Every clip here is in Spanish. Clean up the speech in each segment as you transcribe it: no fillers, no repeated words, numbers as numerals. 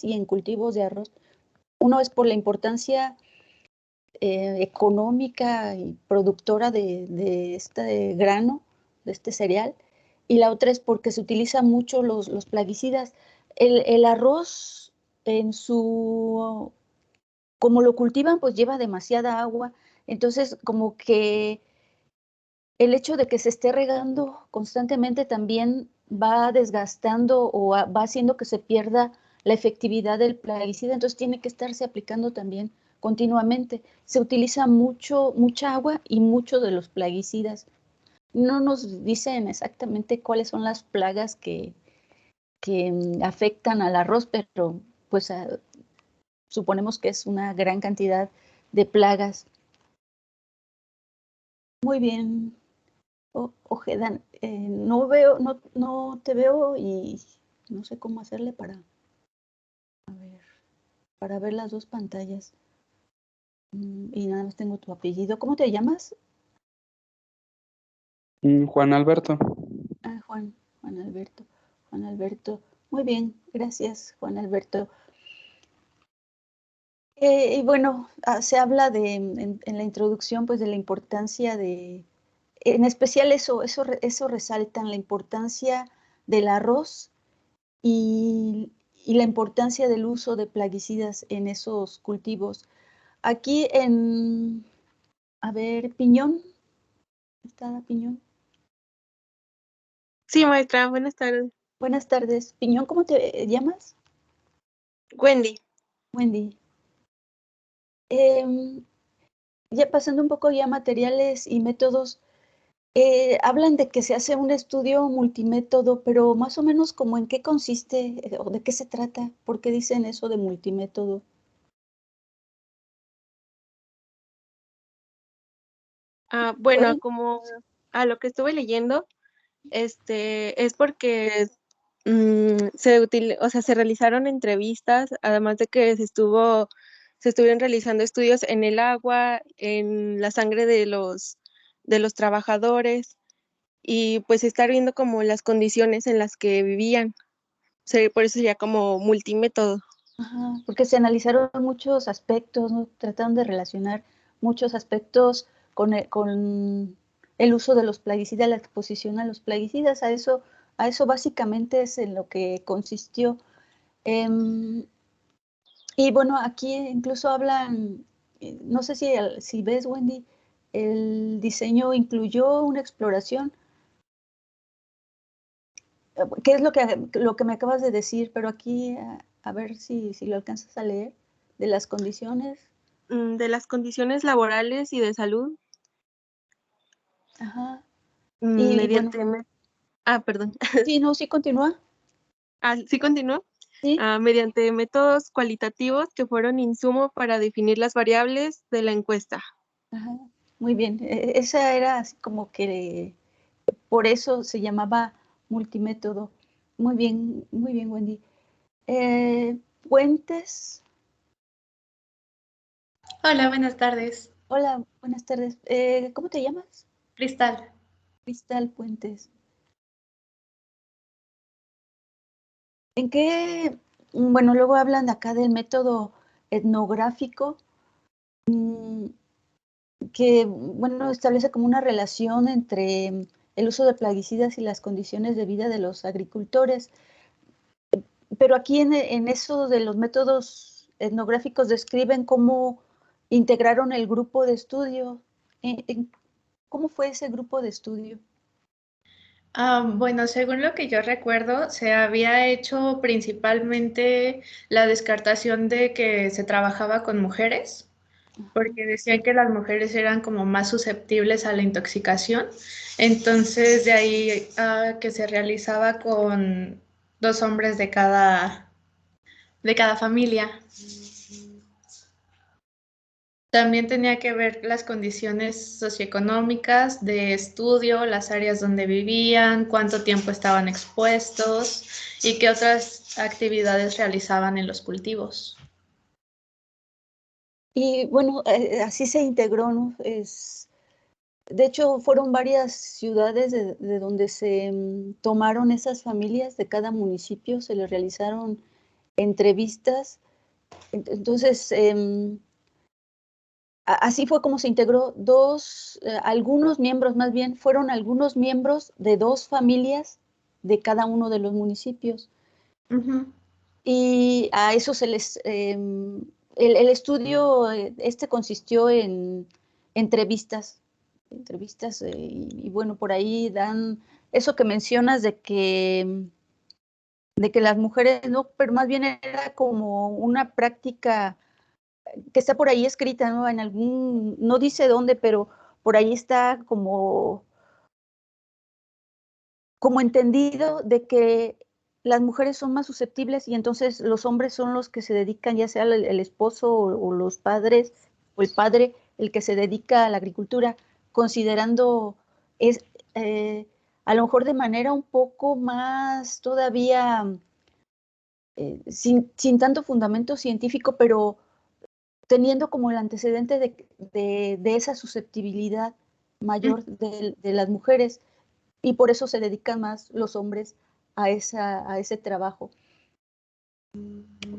y en cultivos de arroz. Uno es por la importancia económica y productora de este grano, de este cereal, y la otra es porque se utilizan mucho los plaguicidas. El arroz, como lo cultivan, pues lleva demasiada agua, entonces como que el hecho de que se esté regando constantemente también va desgastando o va haciendo que se pierda la efectividad del plaguicida, entonces tiene que estarse aplicando también continuamente. Se utiliza mucha agua y mucho de los plaguicidas. No nos dicen exactamente cuáles son las plagas que afectan al arroz, pero pues suponemos que es una gran cantidad de plagas. Muy bien. Ojeda, no te veo y no sé cómo hacerle a ver, para ver las dos pantallas. Y nada más tengo tu apellido. ¿Cómo te llamas? Juan Alberto. Ah, Juan Alberto. Juan Alberto. Muy bien, gracias, Juan Alberto. Y bueno, se habla en la introducción, pues, de la importancia en especial eso resaltan la importancia del arroz y la importancia del uso de plaguicidas en esos cultivos. Aquí a ver, Piñón, ¿está Piñón? Sí, maestra, buenas tardes. Buenas tardes. Piñón, ¿cómo te llamas? Wendy. Wendy. Ya pasando un poco ya a materiales y métodos, hablan de que se hace un estudio multimétodo, pero más o menos como en qué consiste o de qué se trata, ¿por qué dicen eso de multimétodo? Bueno, ¿Pueden? como a lo que estuve leyendo, es porque se realizaron entrevistas, además de que se estuvieron realizando estudios en el agua, en la sangre de los trabajadores, y pues estar viendo como las condiciones en las que vivían. Por eso sería como multimétodo. Ajá, porque se analizaron muchos aspectos, ¿no? Trataron de relacionar muchos aspectos con el uso de los plaguicidas, la exposición a los plaguicidas. A eso básicamente es en lo que consistió. Em, y bueno, aquí incluso hablan, no sé si ves, Wendy, el diseño incluyó una exploración. ¿Qué es lo que me acabas de decir? Pero aquí, a ver si lo alcanzas a leer, de las condiciones. De las condiciones laborales y de salud, Ajá. Y bueno, mediante... perdón. sí, no, sí continúa. ¿Sí continúo? Sí, Mediante métodos cualitativos que fueron insumo para definir las variables de la encuesta. ajá. Muy bien. Esa era así como que por eso se llamaba multimétodo. Muy bien, Wendy. Puentes. Hola, buenas tardes. Hola, buenas tardes. ¿Cómo te llamas? Cristal. Cristal Puentes. ¿En qué? Bueno, luego hablan de acá del método etnográfico, mm, que, bueno, establece como una relación entre el uso de plaguicidas y las condiciones de vida de los agricultores. Pero aquí en eso de los métodos etnográficos describen cómo integraron el grupo de estudio. ¿Cómo fue ese grupo de estudio? Bueno, según lo que yo recuerdo, se había hecho principalmente la descartación de que se trabajaba con mujeres, porque decían que las mujeres eran como más susceptibles a la intoxicación. Entonces, de ahí que se realizaba con 2 hombres de cada familia. También tenía que ver las condiciones socioeconómicas de estudio, las áreas donde vivían, cuánto tiempo estaban expuestos y qué otras actividades realizaban en los cultivos. Y bueno, así se integró, ¿no? De hecho, fueron varias ciudades de donde se tomaron esas familias de cada municipio, se les realizaron entrevistas. Entonces, así fue como se integró algunos miembros, más bien, fueron algunos miembros de 2 familias de cada uno de los municipios. Y a eso se les, el estudio, consistió en entrevistas, y bueno, por ahí dan eso que mencionas de que las mujeres, no, pero más bien era como una práctica que está por ahí escrita, ¿no? En algún, no dice dónde, pero por ahí está como entendido de que las mujeres son más susceptibles y entonces los hombres son los que se dedican, ya sea el esposo o los padres, o el padre, el que se dedica a la agricultura, considerando es, a lo mejor de manera un poco más todavía, sin tanto fundamento científico, pero teniendo como el antecedente de esa susceptibilidad mayor de las mujeres, y por eso se dedican más los hombres a ese trabajo.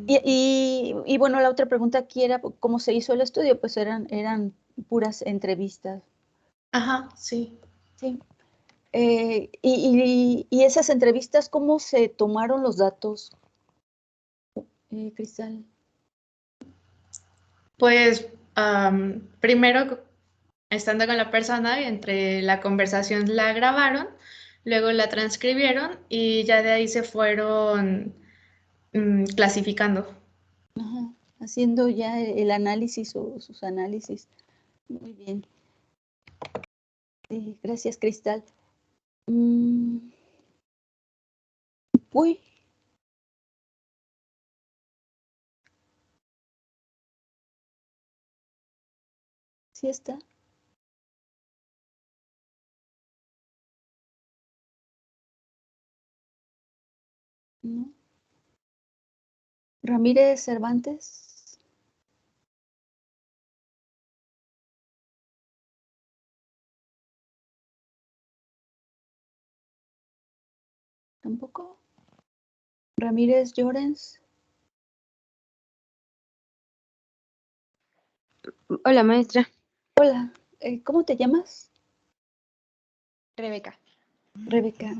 Y bueno, la otra pregunta aquí era cómo se hizo el estudio, pues eran puras entrevistas. Ajá, sí. Sí. Y esas entrevistas, ¿cómo se tomaron los datos, Cristal? Pues primero, estando con la persona, entre la conversación la grabaron, luego la transcribieron y ya de ahí se fueron clasificando. Ajá, haciendo ya el análisis o sus análisis. Muy bien. Gracias, Cristal. Uy. ¿Sí está? ¿No? Ramírez Cervantes. Tampoco. Ramírez Llorens. Hola, maestra. Hola, ¿cómo te llamas? Rebeca. Rebeca.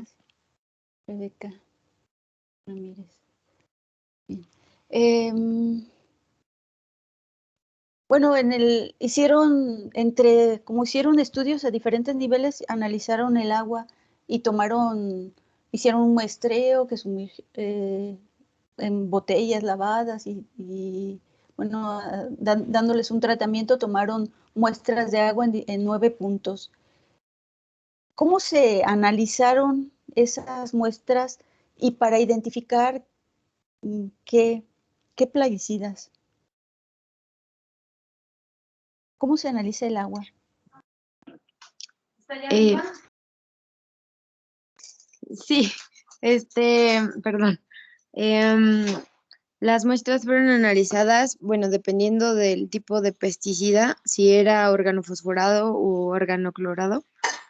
Rebeca Ramírez. Bien. Bueno, como hicieron estudios a diferentes niveles, analizaron el agua y hicieron un muestreo en botellas lavadas y bueno, dándoles un tratamiento, tomaron muestras de agua en 9 puntos. ¿Cómo se analizaron esas muestras y para identificar qué plaguicidas? ¿Cómo se analiza el agua? Sí, perdón. Las muestras fueron analizadas, bueno, dependiendo del tipo de pesticida, si era organofosforado u organoclorado,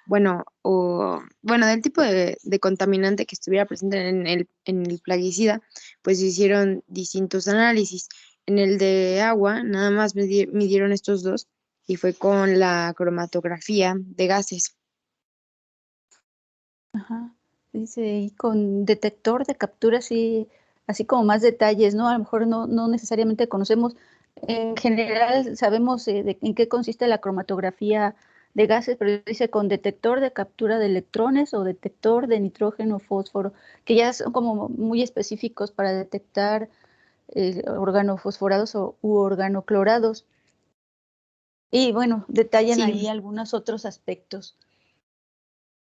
del tipo de contaminante que estuviera presente en el plaguicida, pues se hicieron distintos análisis. En el de agua, nada más midieron estos dos y fue con la cromatografía de gases. Ajá. Dice, y con detector de captura, así como más detalles, ¿no? A lo mejor no necesariamente conocemos. En general sabemos en qué consiste la cromatografía de gases, pero dice con detector de captura de electrones o detector de nitrógeno, fósforo, que ya son como muy específicos para detectar organofosforados u organoclorados. Y bueno, detallan Sí. ahí algunos otros aspectos.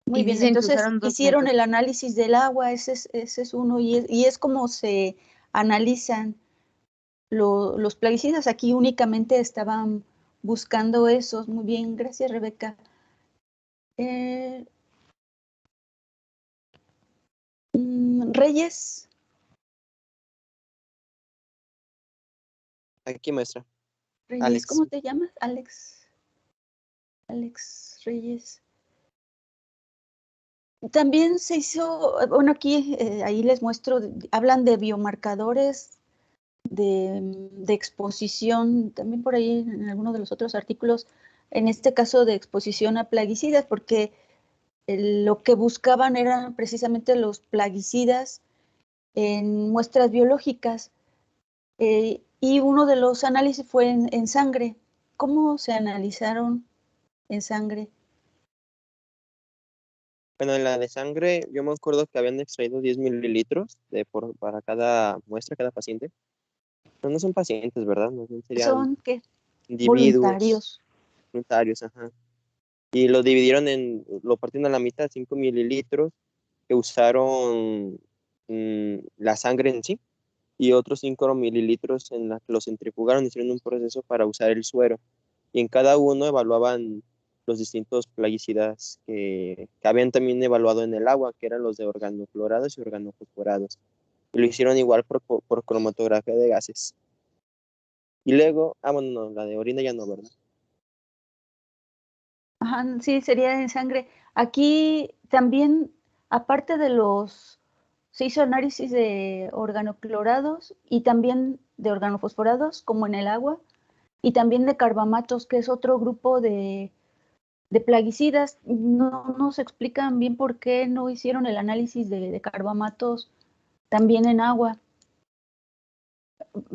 Muy Y bien, dicen que entonces usaron dos hicieron métodos. el análisis del agua, ese es uno, y es como se analizan los plaguicidas. Aquí únicamente estaban buscando esos. Muy bien, gracias, Rebeca. Reyes. Aquí, maestra. Reyes, Alex. ¿cómo te llamas? Alex. Alex Reyes. También se hizo, bueno, aquí, ahí les muestro, hablan de biomarcadores de exposición, también por ahí en alguno de los otros artículos, en este caso de exposición a plaguicidas, porque lo que buscaban eran precisamente los plaguicidas en muestras biológicas. Y uno de los análisis fue en sangre. ¿Cómo se analizaron en sangre? Bueno, en la de sangre, yo me acuerdo que habían extraído 10 mililitros para cada muestra, cada paciente. Pero no son pacientes, ¿verdad? No serían Son ¿qué? individuos Voluntarios. voluntarios, ajá. Y lo partieron a la mitad, 5 mililitros, que usaron la sangre en sí, y otros 5 mililitros en la que los centrifugaron, hicieron un proceso para usar el suero. Y en cada uno evaluaban los distintos plaguicidas que habían también evaluado en el agua, que eran los de organoclorados y organofosforados. Y lo hicieron igual por cromatografía de gases. Y luego, bueno, no, la de orina ya no, ¿verdad? Ajá, sí, sería en sangre. Aquí también, aparte se hizo análisis de organoclorados y también de organofosforados, como en el agua, y también de carbamatos, que es otro grupo de plaguicidas. No nos explican bien por qué no hicieron el análisis de carbamatos también en agua.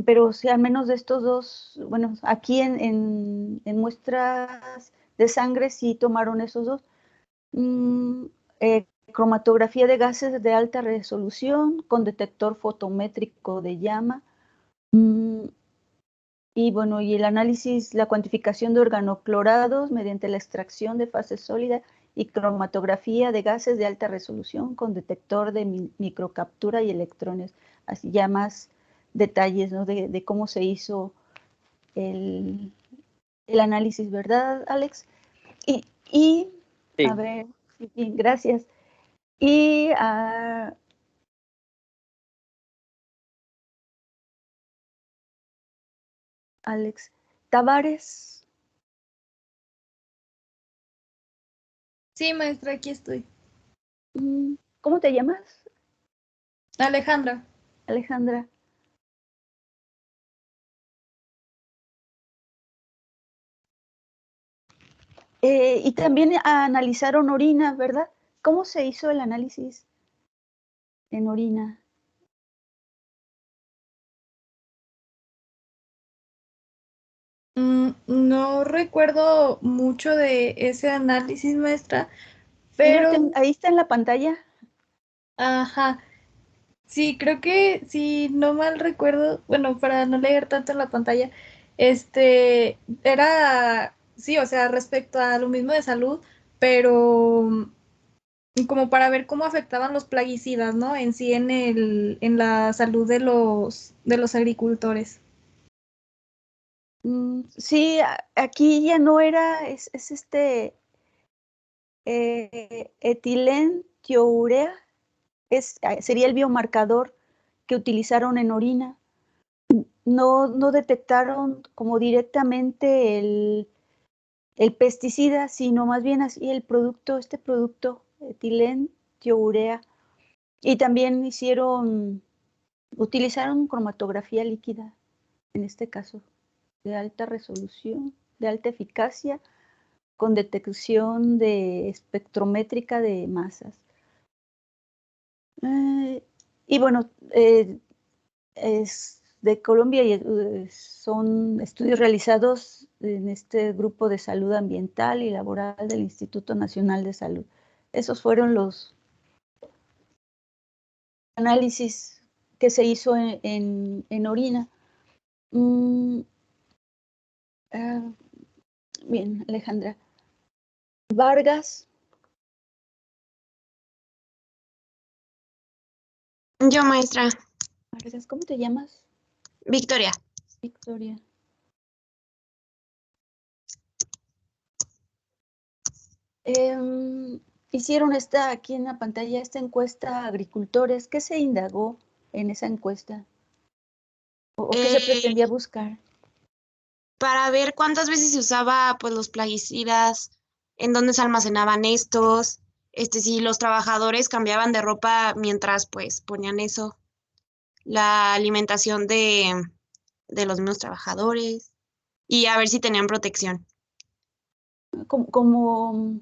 Pero sí, al menos de estos dos, bueno, aquí en muestras de sangre sí tomaron esos dos. Cromatografía de gases de alta resolución con detector fotométrico de llama. Y bueno, y el análisis, la cuantificación de organoclorados mediante la extracción de fase sólida y cromatografía de gases de alta resolución con detector de microcaptura y electrones. Así ya más detalles, ¿no? de cómo se hizo el, el análisis, ¿verdad, Alex? Y a Sí. ver, sí, gracias. Y Alex Tavares, Sí, maestra, aquí estoy. ¿cómo te llamas, Alejandra. Alejandra? Y también analizaron orina, ¿verdad? ¿Cómo se hizo el análisis en orina? No recuerdo mucho de ese análisis, maestra, Si no, pero, ahí está en la pantalla. ajá, sí, creo que si no mal recuerdo, bueno, para no leer tanto en la pantalla, era, sí, o sea, respecto a lo mismo de salud, pero como para ver cómo afectaban los plaguicidas, ¿no? En sí en la salud de los agricultores. Sí, aquí ya no era, es etilentiourea, sería el biomarcador que utilizaron en orina. No detectaron como directamente el pesticida, sino más bien así este producto, etilentiourea. Y también utilizaron cromatografía líquida, en este caso, de alta resolución, de alta eficacia, con detección de espectrométrica de masas. Y bueno, es de Colombia y son estudios realizados en este grupo de salud ambiental y laboral del Instituto Nacional de Salud. Esos fueron los análisis que se hizo en orina. Ah, bien, Alejandra. Vargas. Yo, maestra. Vargas, ¿cómo te llamas? Victoria. Victoria. Hicieron aquí en la pantalla esta encuesta a agricultores. ¿Qué se indagó en esa encuesta? ¿O qué se pretendía buscar? Para ver cuántas veces se usaba pues los plaguicidas, en dónde se almacenaban estos, si los trabajadores cambiaban de ropa mientras pues ponían eso, la alimentación de los mismos trabajadores y a ver si tenían protección. Como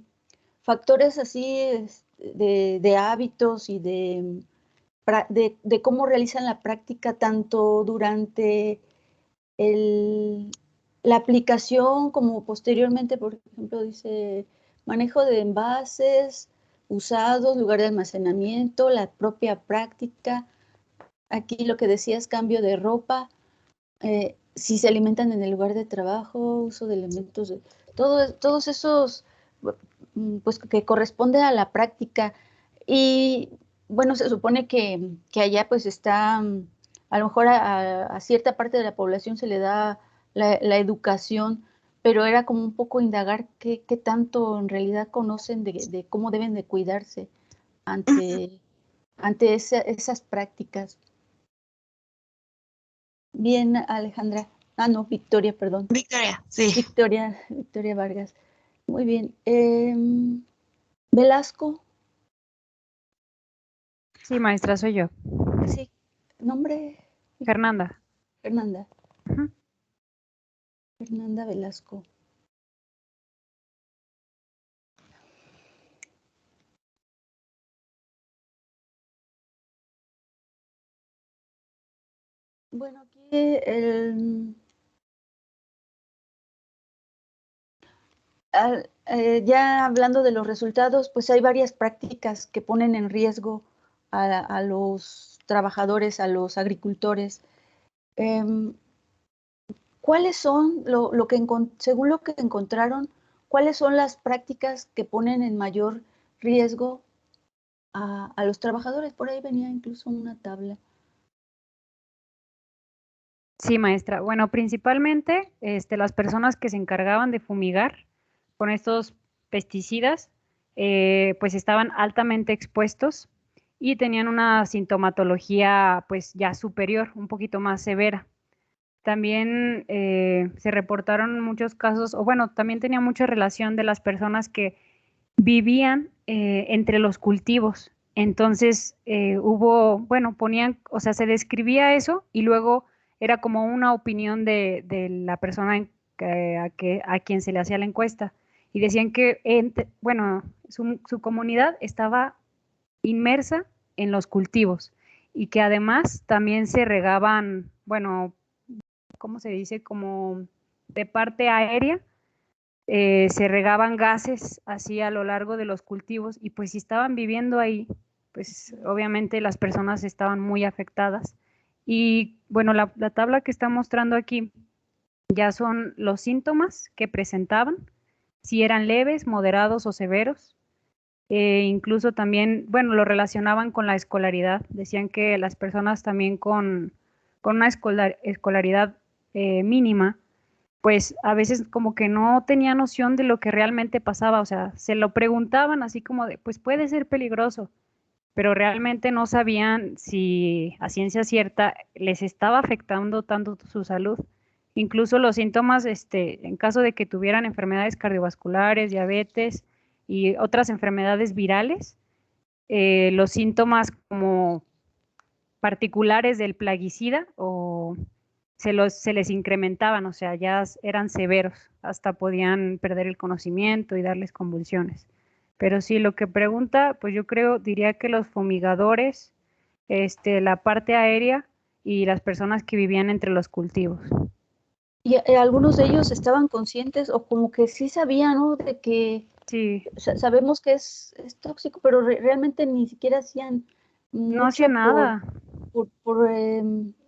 factores así de hábitos y de cómo realizan la práctica tanto durante la aplicación como posteriormente, por ejemplo, dice manejo de envases usados, lugar de almacenamiento, la propia práctica. Aquí lo que decía es cambio de ropa, si se alimentan en el lugar de trabajo, uso de elementos, todos esos, pues que corresponde a la práctica. Y bueno, se supone que allá pues está, a lo mejor a cierta parte de la población se le da la educación, pero era como un poco indagar qué tanto en realidad conocen de cómo deben de cuidarse ante esas prácticas. Bien, Alejandra. No, Victoria, perdón. Victoria, sí. Victoria Vargas. Muy bien. Velasco. Sí, maestra, soy yo. Sí. ¿Nombre? Fernanda. Fernanda. Ujú. Fernanda Velasco. Bueno, aquí ya hablando de los resultados, pues hay varias prácticas que ponen en riesgo a los trabajadores, a los agricultores. ¿Cuáles son, según lo que encontraron, cuáles son las prácticas que ponen en mayor riesgo a los trabajadores? Por ahí venía incluso una tabla. Sí, maestra. Bueno, principalmente las personas que se encargaban de fumigar con estos pesticidas, pues estaban altamente expuestos y tenían una sintomatología pues ya superior, un poquito más severa. También se reportaron muchos casos, o bueno, también tenía mucha relación de las personas que vivían entre los cultivos. Entonces ponían, o sea, se describía eso y luego era como una opinión de la persona a quien se le hacía la encuesta. Y decían que, su comunidad estaba inmersa en los cultivos y que además también se regaban, bueno, ¿cómo se dice? Como de parte aérea, se regaban gases así a lo largo de los cultivos y pues si estaban viviendo ahí, pues obviamente las personas estaban muy afectadas. Y bueno, la tabla que está mostrando aquí ya son los síntomas que presentaban, si eran leves, moderados o severos. Incluso también, bueno, lo relacionaban con la escolaridad. Decían que las personas también con una escolaridad mínima, pues a veces como que no tenía noción de lo que realmente pasaba, o sea, se lo preguntaban así como de, pues puede ser peligroso, pero realmente no sabían si a ciencia cierta les estaba afectando tanto su salud. Incluso los síntomas, en caso de que tuvieran enfermedades cardiovasculares, diabetes y otras enfermedades virales, los síntomas como particulares del plaguicida o se les incrementaban, o sea, ya eran severos, hasta podían perder el conocimiento y darles convulsiones. Pero sí, lo que pregunta, pues yo diría que los fumigadores, la parte aérea y las personas que vivían entre los cultivos. Y algunos de ellos estaban conscientes o como que sí sabían, ¿no? De que sí. Sabemos que es tóxico, pero realmente ni siquiera hacían mucho. No hacían nada.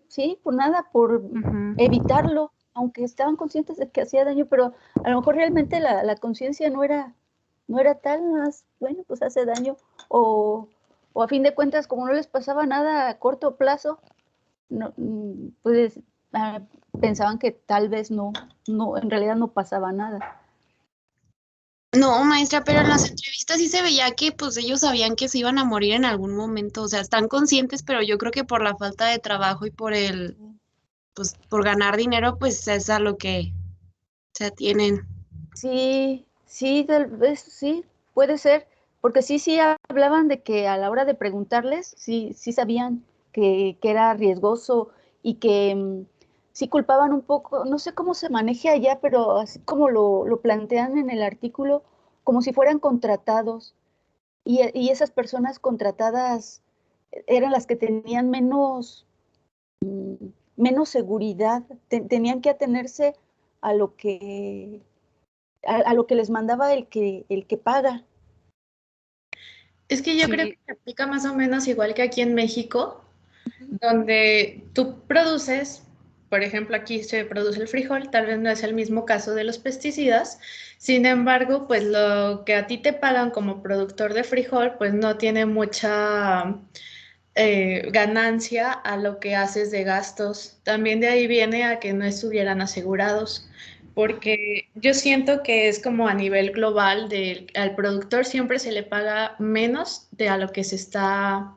Sí, por nada, por evitarlo, aunque estaban conscientes de que hacía daño, pero a lo mejor realmente la conciencia no era tal, más, bueno, pues hace daño, o a fin de cuentas, como no les pasaba nada a corto plazo, no, pues pensaban que tal vez no, en realidad no pasaba nada. No, maestra, pero en las entrevistas sí se veía que pues ellos sabían que se iban a morir en algún momento, o sea, están conscientes, pero yo creo que por la falta de trabajo y pues por ganar dinero, pues es a lo que se atienen. Sí, tal vez sí, puede ser, porque sí hablaban de que a la hora de preguntarles, sí sabían que era riesgoso y que sí culpaban un poco, no sé cómo se maneje allá, pero así como lo plantean en el artículo, como si fueran contratados. Y esas personas contratadas eran las que tenían menos seguridad, tenían que atenerse a lo que, a lo que les mandaba el que paga. Es que yo creo que Sí, se aplica más o menos igual que aquí en México, donde tú produces, por ejemplo, aquí se produce el frijol, tal vez no es el mismo caso de los pesticidas, sin embargo, pues lo que a ti te pagan como productor de frijol, pues no tiene mucha ganancia a lo que haces de gastos. También de ahí viene a que no estuvieran asegurados, porque yo siento que es como a nivel global, al productor siempre se le paga menos de a lo que se está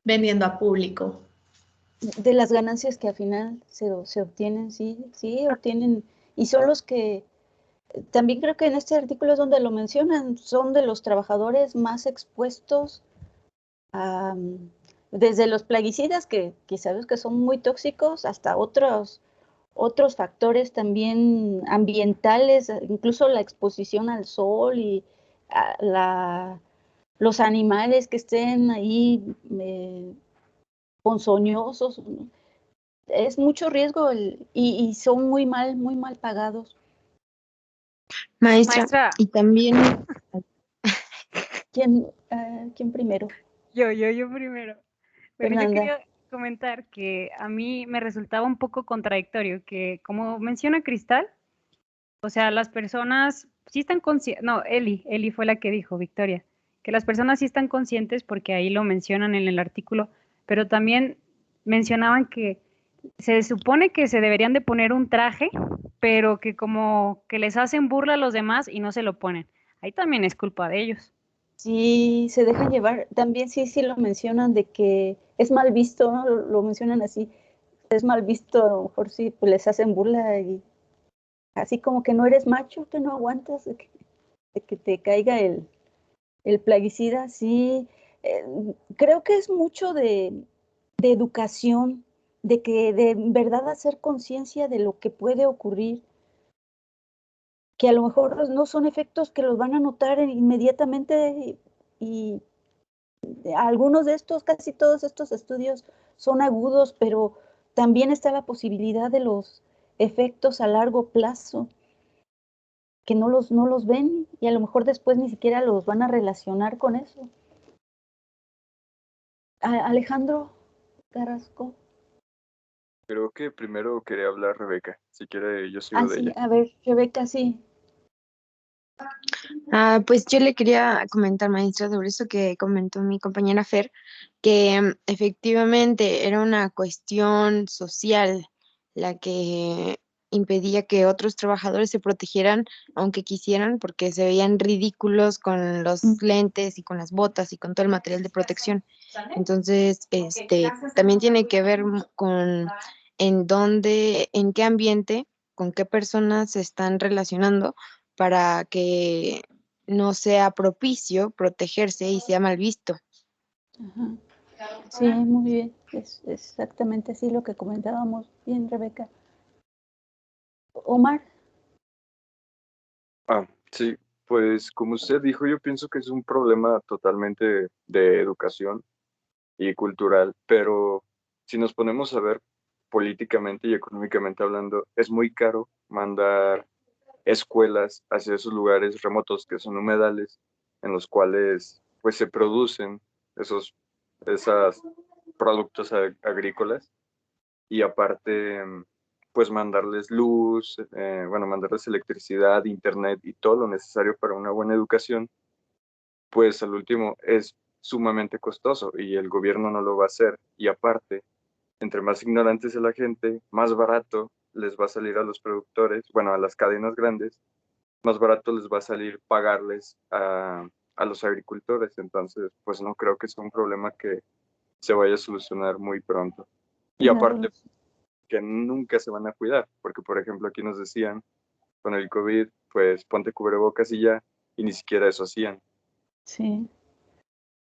vendiendo a público. De las ganancias que al final se obtienen, sí, sí, obtienen, y son los que, también creo que en este artículo es donde lo mencionan, son de los trabajadores más expuestos a, desde los plaguicidas, que sabes que son muy tóxicos, hasta otros factores también ambientales, incluso la exposición al sol y los animales que estén ahí ponzoñosos. Es mucho riesgo y son muy mal pagados. Maestra, maestra, y también, ¿Quién primero? yo primero. Bueno, yo Fernanda. quería comentar que a mí me resultaba un poco contradictorio que, como menciona Cristal, o sea, las personas sí están conscientes, no, Eli fue la que dijo, Victoria, que las personas sí están conscientes porque ahí lo mencionan en el artículo, pero también mencionaban que se supone que se deberían de poner un traje, pero que como que les hacen burla a los demás y no se lo ponen. Ahí también es culpa de ellos. Sí, se dejan llevar. También sí lo mencionan de que es mal visto, ¿no? Lo mencionan así. Es mal visto, a lo mejor sí, pues les hacen burla y así como que no eres macho, que no aguantas de que te caiga el plaguicida. Sí, eh, creo que es mucho de educación, de que de verdad hacer conciencia de lo que puede ocurrir, que a lo mejor no son efectos que los van a notar inmediatamente y algunos de estos, casi todos estos estudios son agudos, pero también está la posibilidad de los efectos a largo plazo, que no los ven y a lo mejor después ni siquiera los van a relacionar con eso. Alejandro Carrasco. Creo que primero quería hablar Rebeca. Si quiere, yo sigo Ah, de sí, ella. a ver, Rebeca, sí. pues yo le quería comentar, maestra, sobre eso que comentó mi compañera Fer, que efectivamente era una cuestión social la que impedía que otros trabajadores se protegieran aunque quisieran, porque se veían ridículos con los lentes y con las botas y con todo el material de protección. Entonces, también tiene que ver con en dónde, en qué ambiente, con qué personas se están relacionando para que no sea propicio protegerse y sea mal visto. Ajá. Sí, muy bien. Es exactamente así lo que comentábamos. Bien, Rebeca. Omar. Sí, pues como usted dijo, yo pienso que es un problema totalmente de educación y cultural, pero si nos ponemos a ver políticamente y económicamente hablando, es muy caro mandar escuelas hacia esos lugares remotos que son humedales, en los cuales pues se producen esos productos agrícolas y aparte pues mandarles luz, bueno, mandarles electricidad, internet y todo lo necesario para una buena educación, pues al último es sumamente costoso y el gobierno no lo va a hacer. Y aparte, entre más ignorantes es la gente, más barato les va a salir a los productores, bueno, a las cadenas grandes, más barato les va a salir pagarles a los agricultores. Entonces, pues no creo que sea un problema que se vaya a solucionar muy pronto. Y aparte, que nunca se van a cuidar, porque por ejemplo aquí nos decían con el COVID, pues ponte cubrebocas y ya, y ni siquiera eso hacían. Sí.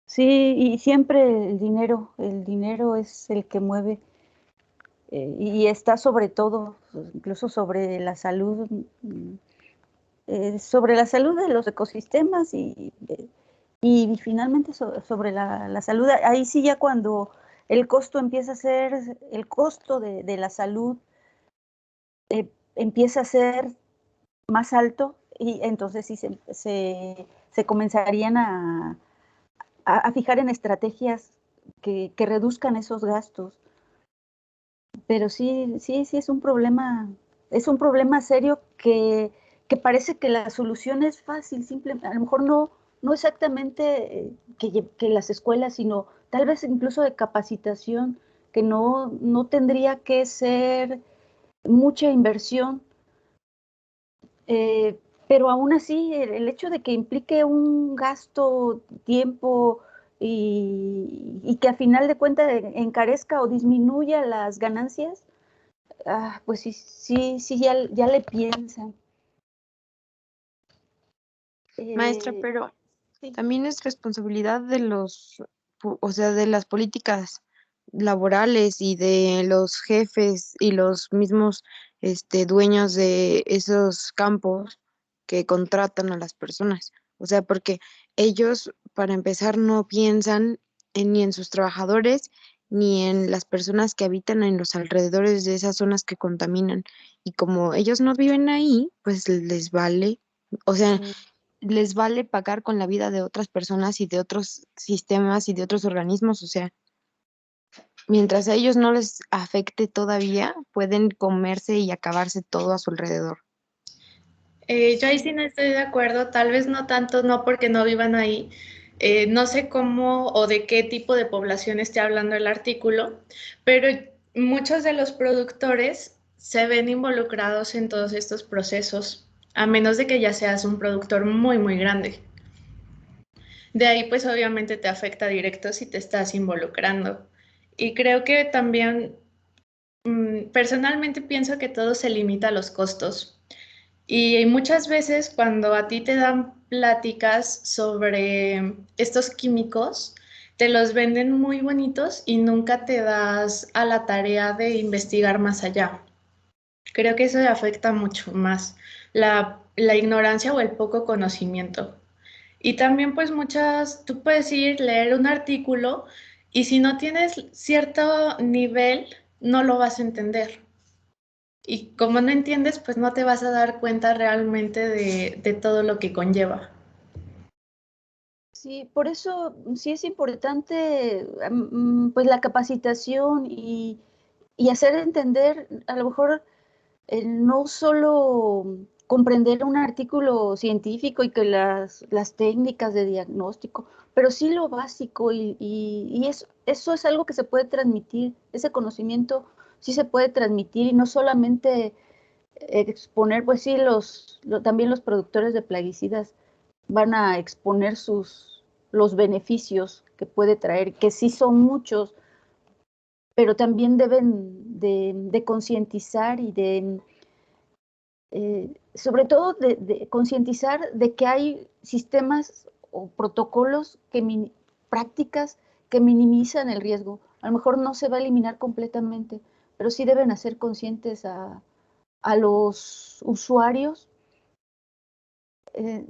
Sí, y siempre el dinero es el que mueve. y está sobre todo, incluso sobre la salud, sobre la salud de los ecosistemas y finalmente sobre la salud. Ahí sí ya cuando el costo empieza a ser, el costo de la salud empieza a ser más alto, y entonces sí se comenzarían a fijar en estrategias que reduzcan esos gastos. Pero sí es un problema serio que parece que la solución es fácil, simplemente, a lo mejor no exactamente que las escuelas, sino tal vez incluso de capacitación, que no tendría que ser mucha inversión, pero aún así el hecho de que implique un gasto, tiempo y que a final de cuentas encarezca o disminuya las ganancias, pues sí, ya le piensan. Maestra, pero Sí. también es responsabilidad de o sea, de las políticas laborales y de los jefes y los mismos dueños de esos campos que contratan a las personas. O sea, porque ellos, para empezar, no piensan ni en sus trabajadores ni en las personas que habitan en los alrededores de esas zonas que contaminan. Y como ellos no viven ahí, pues les vale. O sea, Sí. les vale pagar con la vida de otras personas y de otros sistemas y de otros organismos. O sea, mientras a ellos no les afecte todavía, pueden comerse y acabarse todo a su alrededor. Yo ahí sí no estoy de acuerdo, tal vez no tanto, no porque no vivan ahí. No sé cómo o de qué tipo de población esté hablando el artículo, pero muchos de los productores se ven involucrados en todos estos procesos, a menos de que ya seas un productor muy, muy grande. De ahí pues obviamente te afecta directo si te estás involucrando. Y creo que también personalmente pienso que todo se limita a los costos. Y muchas veces cuando a ti te dan pláticas sobre estos químicos, te los venden muy bonitos y nunca te das a la tarea de investigar más allá. Creo que eso afecta mucho más la ignorancia o el poco conocimiento. Y también pues tú puedes ir, leer un artículo y si no tienes cierto nivel, no lo vas a entender. Y como no entiendes, pues no te vas a dar cuenta realmente de todo lo que conlleva. Sí, por eso sí es importante pues la capacitación y hacer entender, a lo mejor no solo comprender un artículo científico y que las técnicas de diagnóstico, pero sí lo básico y eso es algo que se puede transmitir, ese conocimiento sí se puede transmitir y no solamente exponer, pues sí, también los productores de plaguicidas van a exponer los beneficios que puede traer, que sí son muchos, pero también deben de concientizar y sobre todo de concientizar de que hay sistemas o protocolos, prácticas que minimizan el riesgo. A lo mejor no se va a eliminar completamente, pero sí deben hacer conscientes a los usuarios.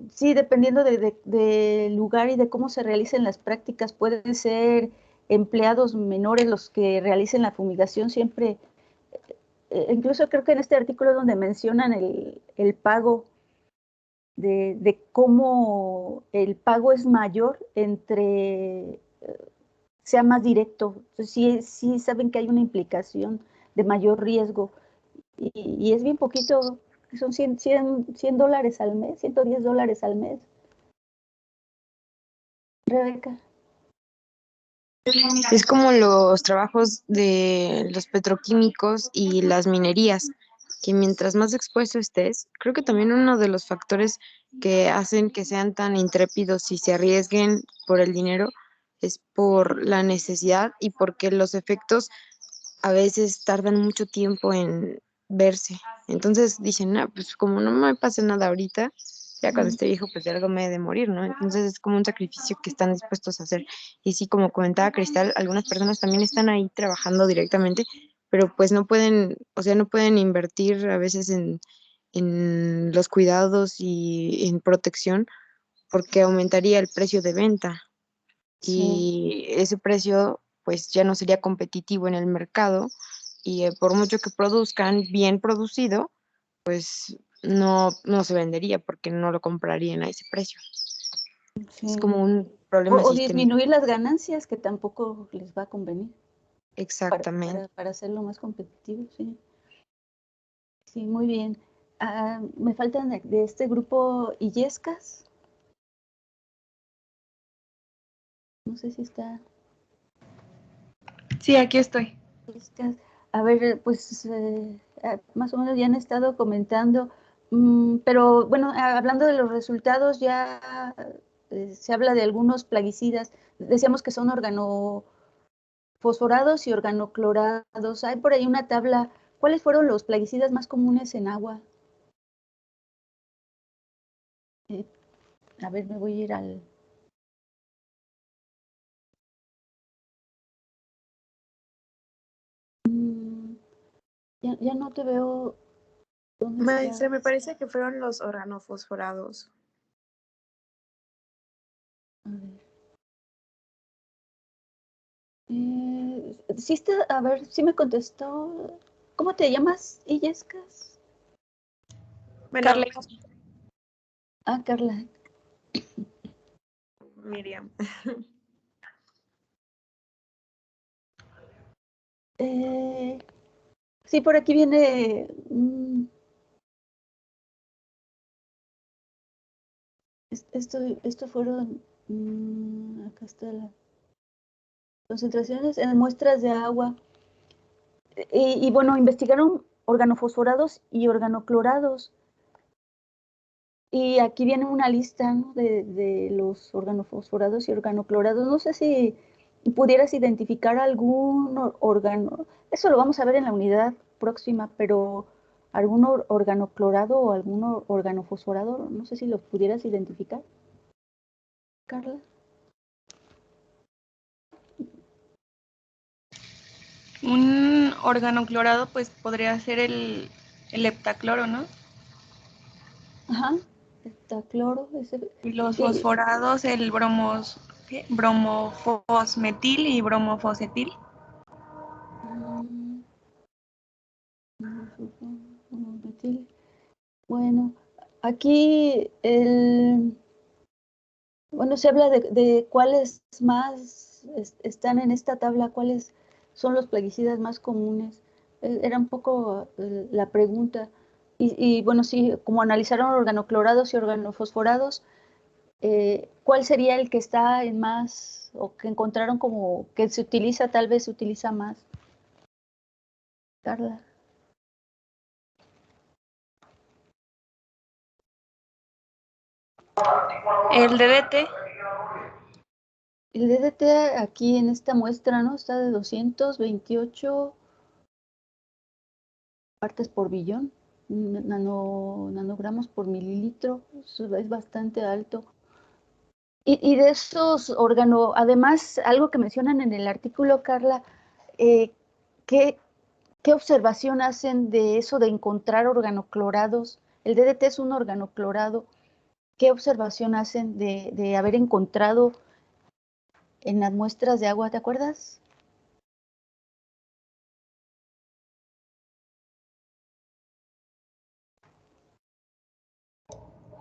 Sí, dependiendo del lugar y de cómo se realicen las prácticas, pueden ser empleados menores los que realicen la fumigación siempre. Incluso creo que en este artículo es donde mencionan el pago, de cómo el pago es mayor sea más directo. Entonces, sí saben que hay una implicación de mayor riesgo y es bien poquito, son $100 al mes, $110 al mes. Rebeca. Es como los trabajos de los petroquímicos y las minerías, que mientras más expuesto estés, creo que también uno de los factores que hacen que sean tan intrépidos y se arriesguen por el dinero es por la necesidad y porque los efectos a veces tardan mucho tiempo en verse. Entonces dicen, pues como no me pase nada ahorita, ya cuando esté viejo, pues de algo me he de morir, ¿no? Entonces es como un sacrificio que están dispuestos a hacer. Y sí, como comentaba Cristal, algunas personas también están ahí trabajando directamente pero pues no pueden, o sea, no pueden invertir a veces en los cuidados y en protección porque aumentaría el precio de venta Sí, y ese precio pues ya no sería competitivo en el mercado y por mucho que produzcan bien producido, pues no se vendería porque no lo comprarían a ese precio. Es sí. como un problema O sistémico. disminuir las ganancias, que tampoco les va a convenir Exactamente. para hacerlo más competitivo, sí. Sí, muy bien. Me faltan de este grupo Illescas. No sé si está Sí, aquí estoy. Illescas. A ver, pues más o menos ya han estado comentando, pero bueno, hablando de los resultados, ya se habla de algunos plaguicidas. Decíamos que son organofosforados y organoclorados. Hay por ahí una tabla. ¿Cuáles fueron los plaguicidas más comunes en agua? Eh, a ver, me voy a ir al... Ya no te veo. ¿Dónde Maestra, está? me parece que fueron los organofosforados. A ver. Sí está, a ver, sí me contestó. ¿Cómo te llamas, Illescas? Bueno, Carla. Carla. Miriam. Sí, por aquí viene. Esto fueron. Acá está la concentraciones en muestras de agua. Y bueno, investigaron organofosforados y organoclorados. Y aquí viene una lista, ¿no?, de los organofosforados y organoclorados. No sé si pudieras identificar algún órgano. Eso lo vamos a ver en la unidad próxima, pero algún organoclorado o algún organofosforado, no sé si los pudieras identificar, Carla. Un órgano clorado pues podría ser el heptacloro, ¿no? Ajá, heptacloro. Y los Y- fosforados, el bromofosmetil y bromofosetil. mm, Bueno, aquí bueno, se habla de cuáles más están en esta tabla, cuáles son los plaguicidas más comunes. Era un poco la pregunta. Y bueno, sí, como analizaron organoclorados y organofosforados, ¿cuál sería el que está en más, o que encontraron como que se utiliza, tal vez se utiliza más? Carla. El DDT. El DDT aquí en esta muestra, ¿no? Está de 228 partes por billón, nanogramos por mililitro. Eso es bastante alto. Y de estos órganos, además, algo que mencionan en el artículo, Carla, eh, ¿qué, qué observación hacen de eso de encontrar organoclorados? El DDT es un organoclorado. ¿Qué observación hacen de haber encontrado en las muestras de agua? ¿Te acuerdas?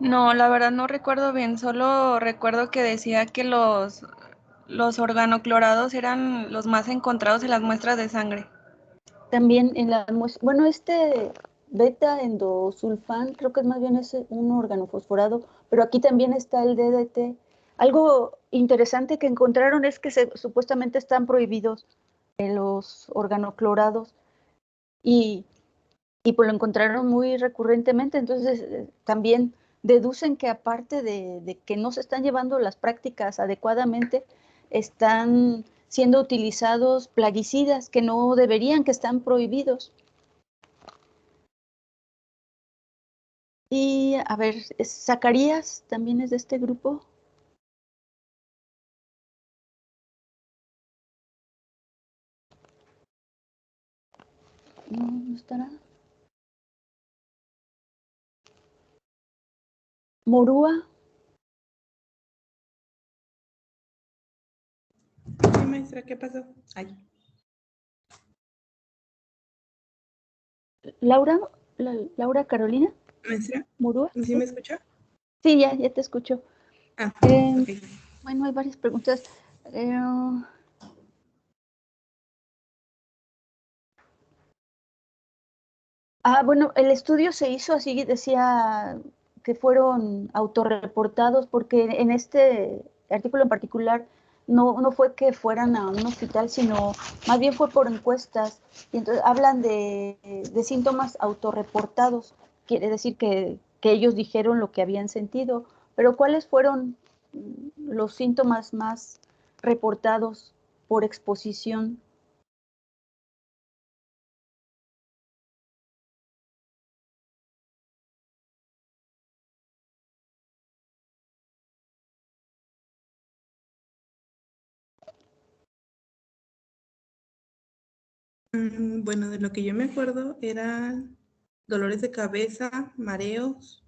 No, la verdad no recuerdo bien, solo recuerdo que decía que los organoclorados eran los más encontrados en las muestras de sangre. También en la muestra, bueno, este beta endosulfán, creo que es más bien un organofosforado, pero aquí también está el DDT. Algo interesante que encontraron es que supuestamente están prohibidos los organoclorados y, y pues lo encontraron muy recurrentemente, entonces también deducen que aparte de que no se están llevando las prácticas adecuadamente, están siendo utilizados plaguicidas que no deberían, que están prohibidos. Y a ver, Zacarías también es de este grupo. No estará. Morúa. Sí, maestra, ¿qué pasó? Ay. Laura, Laura Carolina. Maestra, Morúa. ¿sí me escuchó? Sí, ya te escucho. Ah, Eh, ok. Bueno, hay varias preguntas. Bueno, el estudio se hizo así, decía que fueron autorreportados, porque en este artículo en particular no fue que fueran a un hospital, sino más bien fue por encuestas. Y entonces hablan de síntomas autorreportados. Quiere decir que ellos dijeron lo que habían sentido. Pero ¿cuáles fueron los síntomas más reportados por exposición? Bueno, de lo que yo me acuerdo eran dolores de cabeza, mareos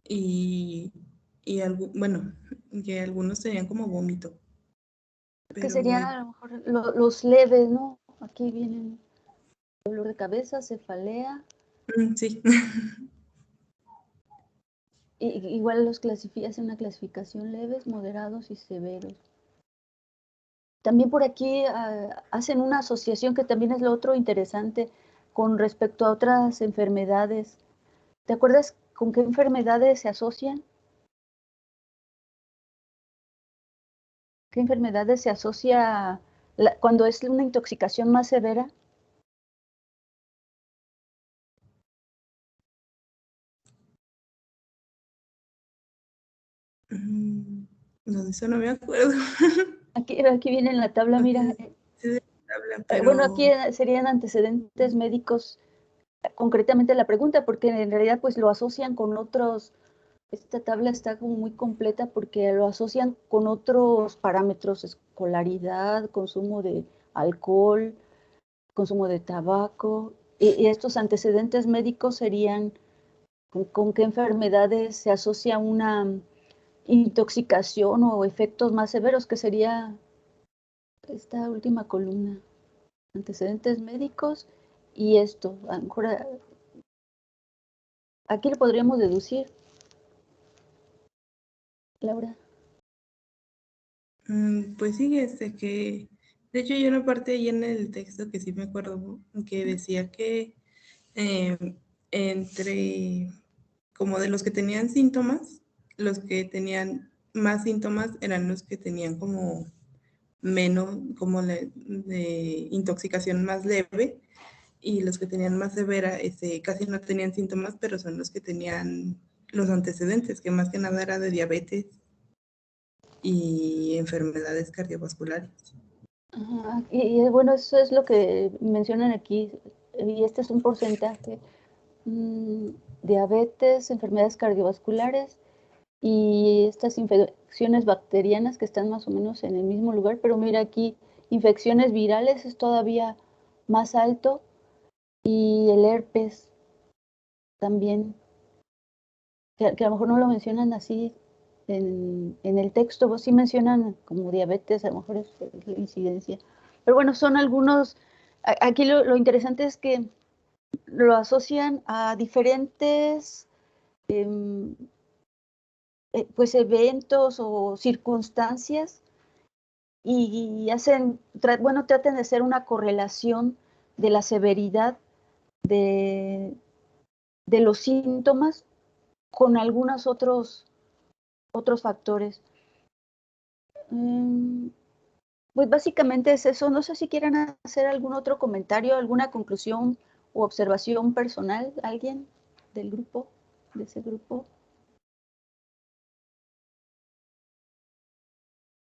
y, bueno, que algunos tenían como vómito. Que Pero serían a lo mejor los leves, ¿no? Aquí vienen dolor de cabeza, cefalea. sí. Igual los hacen una clasificación leves, moderados y severos. También por aquí hacen una asociación que también es lo otro interesante con respecto a otras enfermedades. ¿Te acuerdas con qué enfermedades se asocian? ¿Qué enfermedades se asocia cuando es una intoxicación más severa? No, de eso no me acuerdo. Aquí viene en la tabla, mira. Sí, de la tabla, pero... Bueno, aquí serían antecedentes médicos, concretamente la pregunta, porque en realidad pues lo asocian con otros. Esta tabla está como muy completa porque lo asocian con otros parámetros: escolaridad, consumo de alcohol, consumo de tabaco, y estos antecedentes médicos serían con qué enfermedades se asocia una intoxicación o efectos más severos, que sería esta última columna: antecedentes médicos y esto. A lo mejor aquí lo podríamos deducir, Laura. Pues sí, que, de hecho hay una parte ahí en el texto que sí me acuerdo que decía que entre, como de los que tenían síntomas, los que tenían más síntomas eran los que tenían como menos, como de intoxicación más leve, y los que tenían más severa, casi no tenían síntomas, pero son los que tenían los antecedentes, que más que nada era de diabetes y enfermedades cardiovasculares. Ajá, y bueno, eso es lo que mencionan aquí, y este es un porcentaje: diabetes, enfermedades cardiovasculares y estas infecciones bacterianas que están más o menos en el mismo lugar, pero mira aquí, infecciones virales es todavía más alto, y el herpes también, que a lo mejor no lo mencionan así en el texto, pues sí mencionan como diabetes, a lo mejor es la incidencia. Pero bueno, son algunos. Aquí lo interesante es que lo asocian a diferentes pues eventos o circunstancias, y tratan de hacer una correlación de la severidad de los síntomas con algunos otros factores. Pues básicamente es eso. No sé si quieran hacer algún otro comentario, alguna conclusión u observación personal, alguien del grupo, de ese grupo.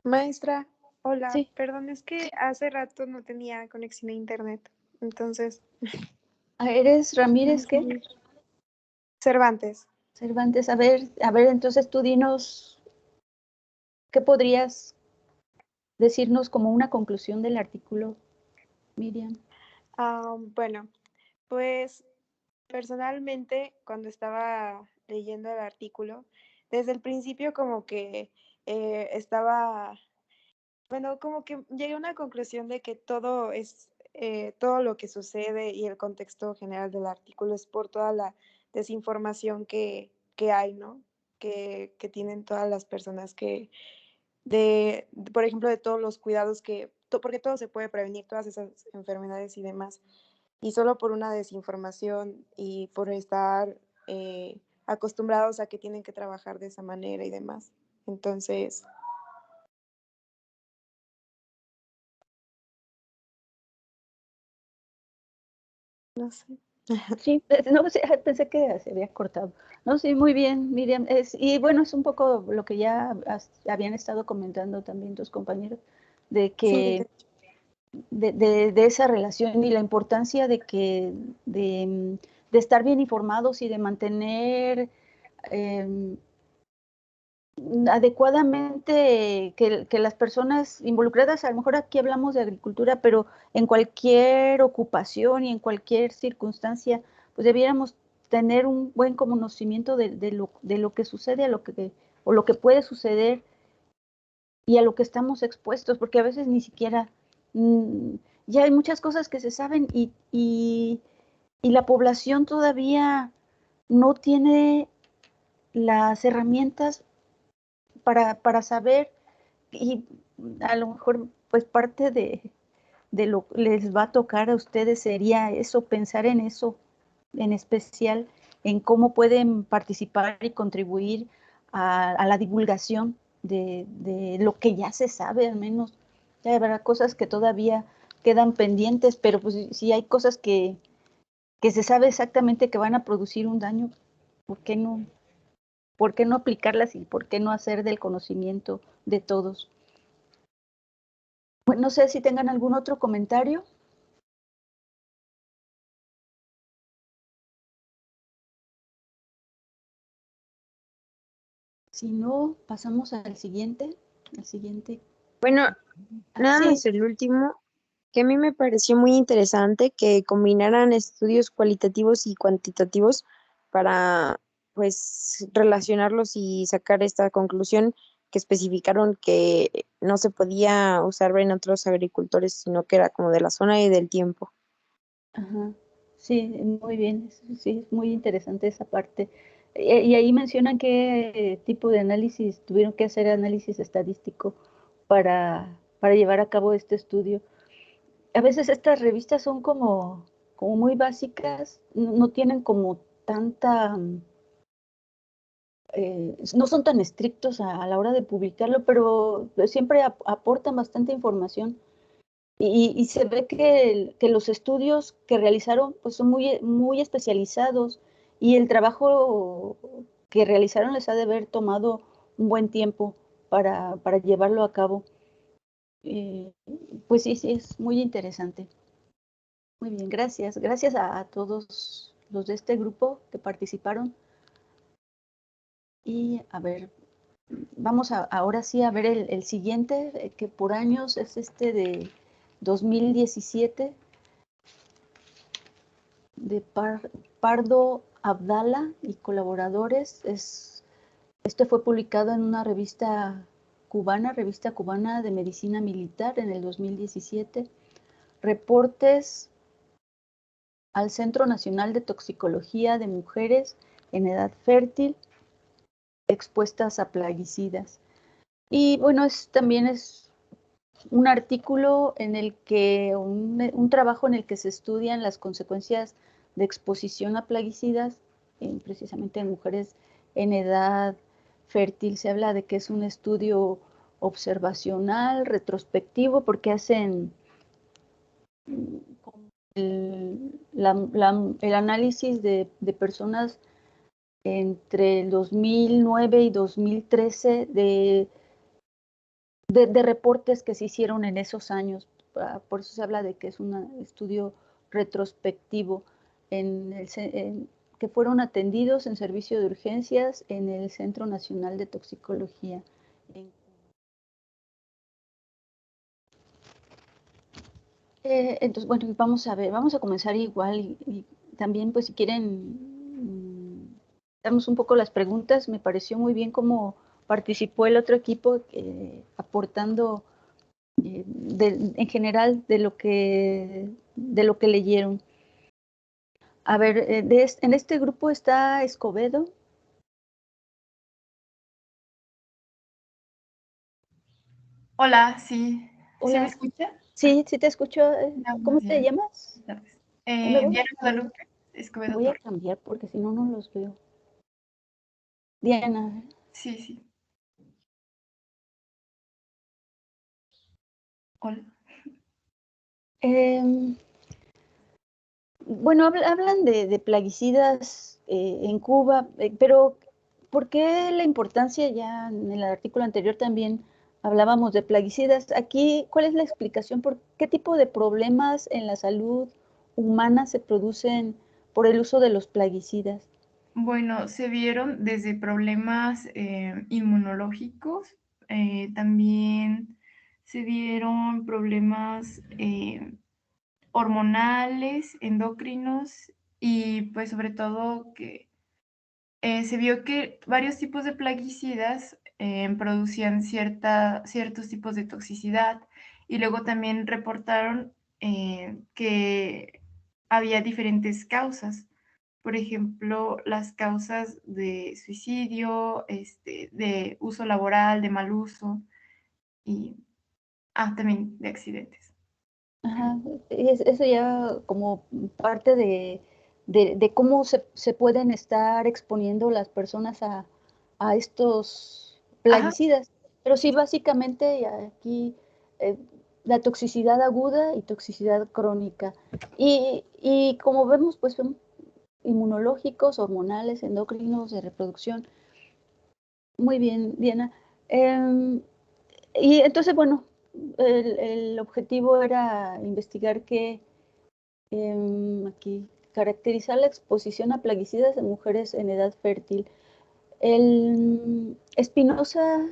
Maestra, hola, Sí. perdón, es que hace rato no tenía conexión a internet, entonces... ¿Eres Ramírez qué? Cervantes. Cervantes, a ver, entonces tú dinos, ¿qué podrías decirnos como una conclusión del artículo, Miriam? Bueno, pues personalmente cuando estaba leyendo el artículo, desde el principio como que estaba, bueno, como que llegué a una conclusión de que todo es, todo lo que sucede y el contexto general del artículo es por toda la desinformación que hay, ¿no? Que tienen todas las personas por ejemplo, de todos los cuidados porque todo se puede prevenir, todas esas enfermedades y demás. Y solo por una desinformación y por estar acostumbrados a que tienen que trabajar de esa manera y demás. Entonces, no sé. Sí, no, sí, pensé que se había cortado. No, sí, muy bien, Miriam. Y bueno, es un poco lo que ya habían estado comentando también tus compañeros, de Sí, que de esa relación y la importancia de estar bien informados y de mantener adecuadamente que las personas involucradas, a lo mejor aquí hablamos de agricultura, pero en cualquier ocupación y en cualquier circunstancia, pues debiéramos tener un buen conocimiento de lo que sucede, o lo que puede suceder y a lo que estamos expuestos, porque a veces ni siquiera, ya hay muchas cosas que se saben y la población todavía no tiene las herramientas para saber, y a lo mejor pues parte de lo que les va a tocar a ustedes sería eso, pensar en eso, en especial en cómo pueden participar y contribuir a la divulgación de lo que ya se sabe, al menos. Ya habrá cosas que todavía quedan pendientes, pero pues si hay cosas que se sabe exactamente que van a producir un daño, ¿por qué no? ¿Por qué no aplicarlas y por qué no hacer del conocimiento de todos? Bueno, no sé si tengan algún otro comentario. Si no, pasamos al siguiente. Bueno, nada Sí, más el último, que a mí me pareció muy interesante que combinaran estudios cualitativos y cuantitativos para, pues, relacionarlos y sacar esta conclusión que especificaron que no se podía usar en otros agricultores, sino que era como de la zona y del tiempo. ajá, sí, muy bien, sí, es muy interesante esa parte. Y ahí mencionan qué tipo de análisis, tuvieron que hacer análisis estadístico para llevar a cabo este estudio. A veces estas revistas son como muy básicas, no tienen como tanta, no son tan estrictos a la hora de publicarlo, pero siempre aportan bastante información. Y se ve que los estudios que realizaron pues son muy especializados y el trabajo que realizaron les ha de haber tomado un buen tiempo para llevarlo a cabo. Eh, pues sí, sí, es muy interesante. Muy bien, gracias. Gracias a todos los de este grupo que participaron. Y a ver, vamos ahora sí a ver el siguiente, que por años es este de 2017, de Pardo Abdala y colaboradores. Este fue publicado en una revista cubana de medicina militar en el 2017. Reportes al Centro Nacional de Toxicología de Mujeres en Edad Fértil expuestas a plaguicidas. Y bueno, también es un artículo en el que, un trabajo en el que se estudian las consecuencias de exposición a plaguicidas, precisamente en mujeres en edad fértil. Se habla de que es un estudio observacional, retrospectivo, porque hacen el análisis de personas entre el 2009 y 2013 de reportes que se hicieron en esos años. Por eso se habla de que es un estudio retrospectivo que fueron atendidos en servicio de urgencias en el Centro Nacional de Toxicología. Entonces, bueno, vamos a ver, vamos a comenzar igual y también, pues, si quieren, darnos un poco las preguntas. Me pareció muy bien cómo participó el otro equipo, aportando en general de lo que leyeron. A ver, en este grupo está Escobedo. Hola, sí. ¿Sí me Hola, escucha? sí, sí te escucho. ¿Cómo Buenos te días. llamas? Buenas tardes. Me Diana Guadalupe Escobedo voy a Torres. cambiar porque si no, no los veo. Diana. Sí, sí. Hola. Bueno, hablan de plaguicidas en Cuba, pero ¿por qué la importancia? Ya en el artículo anterior también hablábamos de plaguicidas. Aquí, ¿cuál es la explicación por qué tipo de problemas en la salud humana se producen por el uso de los plaguicidas? Bueno, se vieron desde problemas inmunológicos, también se vieron problemas hormonales, endocrinos y pues sobre todo que se vio que varios tipos de plaguicidas producían ciertos tipos de toxicidad y luego también reportaron que había diferentes causas. Por ejemplo, las causas de suicidio, de uso laboral, de mal uso y también de accidentes. Ajá, eso ya como parte de cómo se pueden estar exponiendo las personas a estos Ajá, plaguicidas. Pero sí, básicamente aquí eh, la toxicidad aguda y toxicidad crónica. Y como vemos, pues son inmunológicos, hormonales, endocrinos, de reproducción. Muy bien, Diana. Y entonces, bueno, el objetivo era investigar aquí, caracterizar la exposición a plaguicidas en mujeres en edad fértil. El Espinosa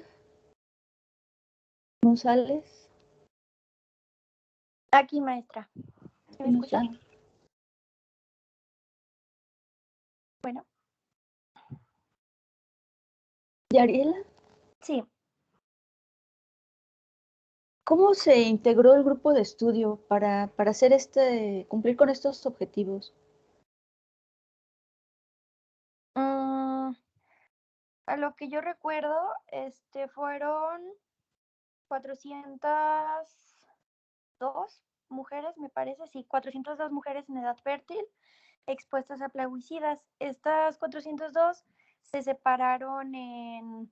González, Aquí, maestra. ¿Sí me escucha? Espinosa, Bueno, Yariela, sí. ¿cómo se integró el grupo de estudio para hacer cumplir con estos objetivos? Mm, a lo que yo recuerdo, fueron 402 mujeres, me parece, sí, 402 mujeres en edad fértil expuestas a plaguicidas. Estas 402 se separaron en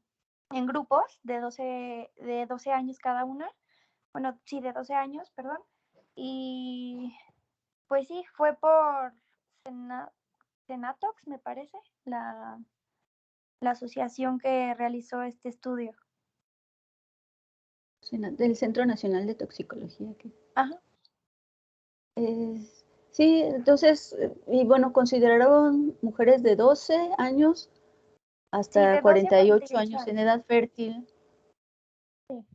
grupos de 12 años cada una. Bueno, sí, de 12 años, perdón. Y pues sí, fue por Senatox, me parece, la asociación que realizó este estudio. Del Centro Nacional de Toxicología. Ajá. Sí, entonces, y bueno, consideraron mujeres de 12 años Sí, hasta de 12 a 48 48 años en años. edad fértil. Sí,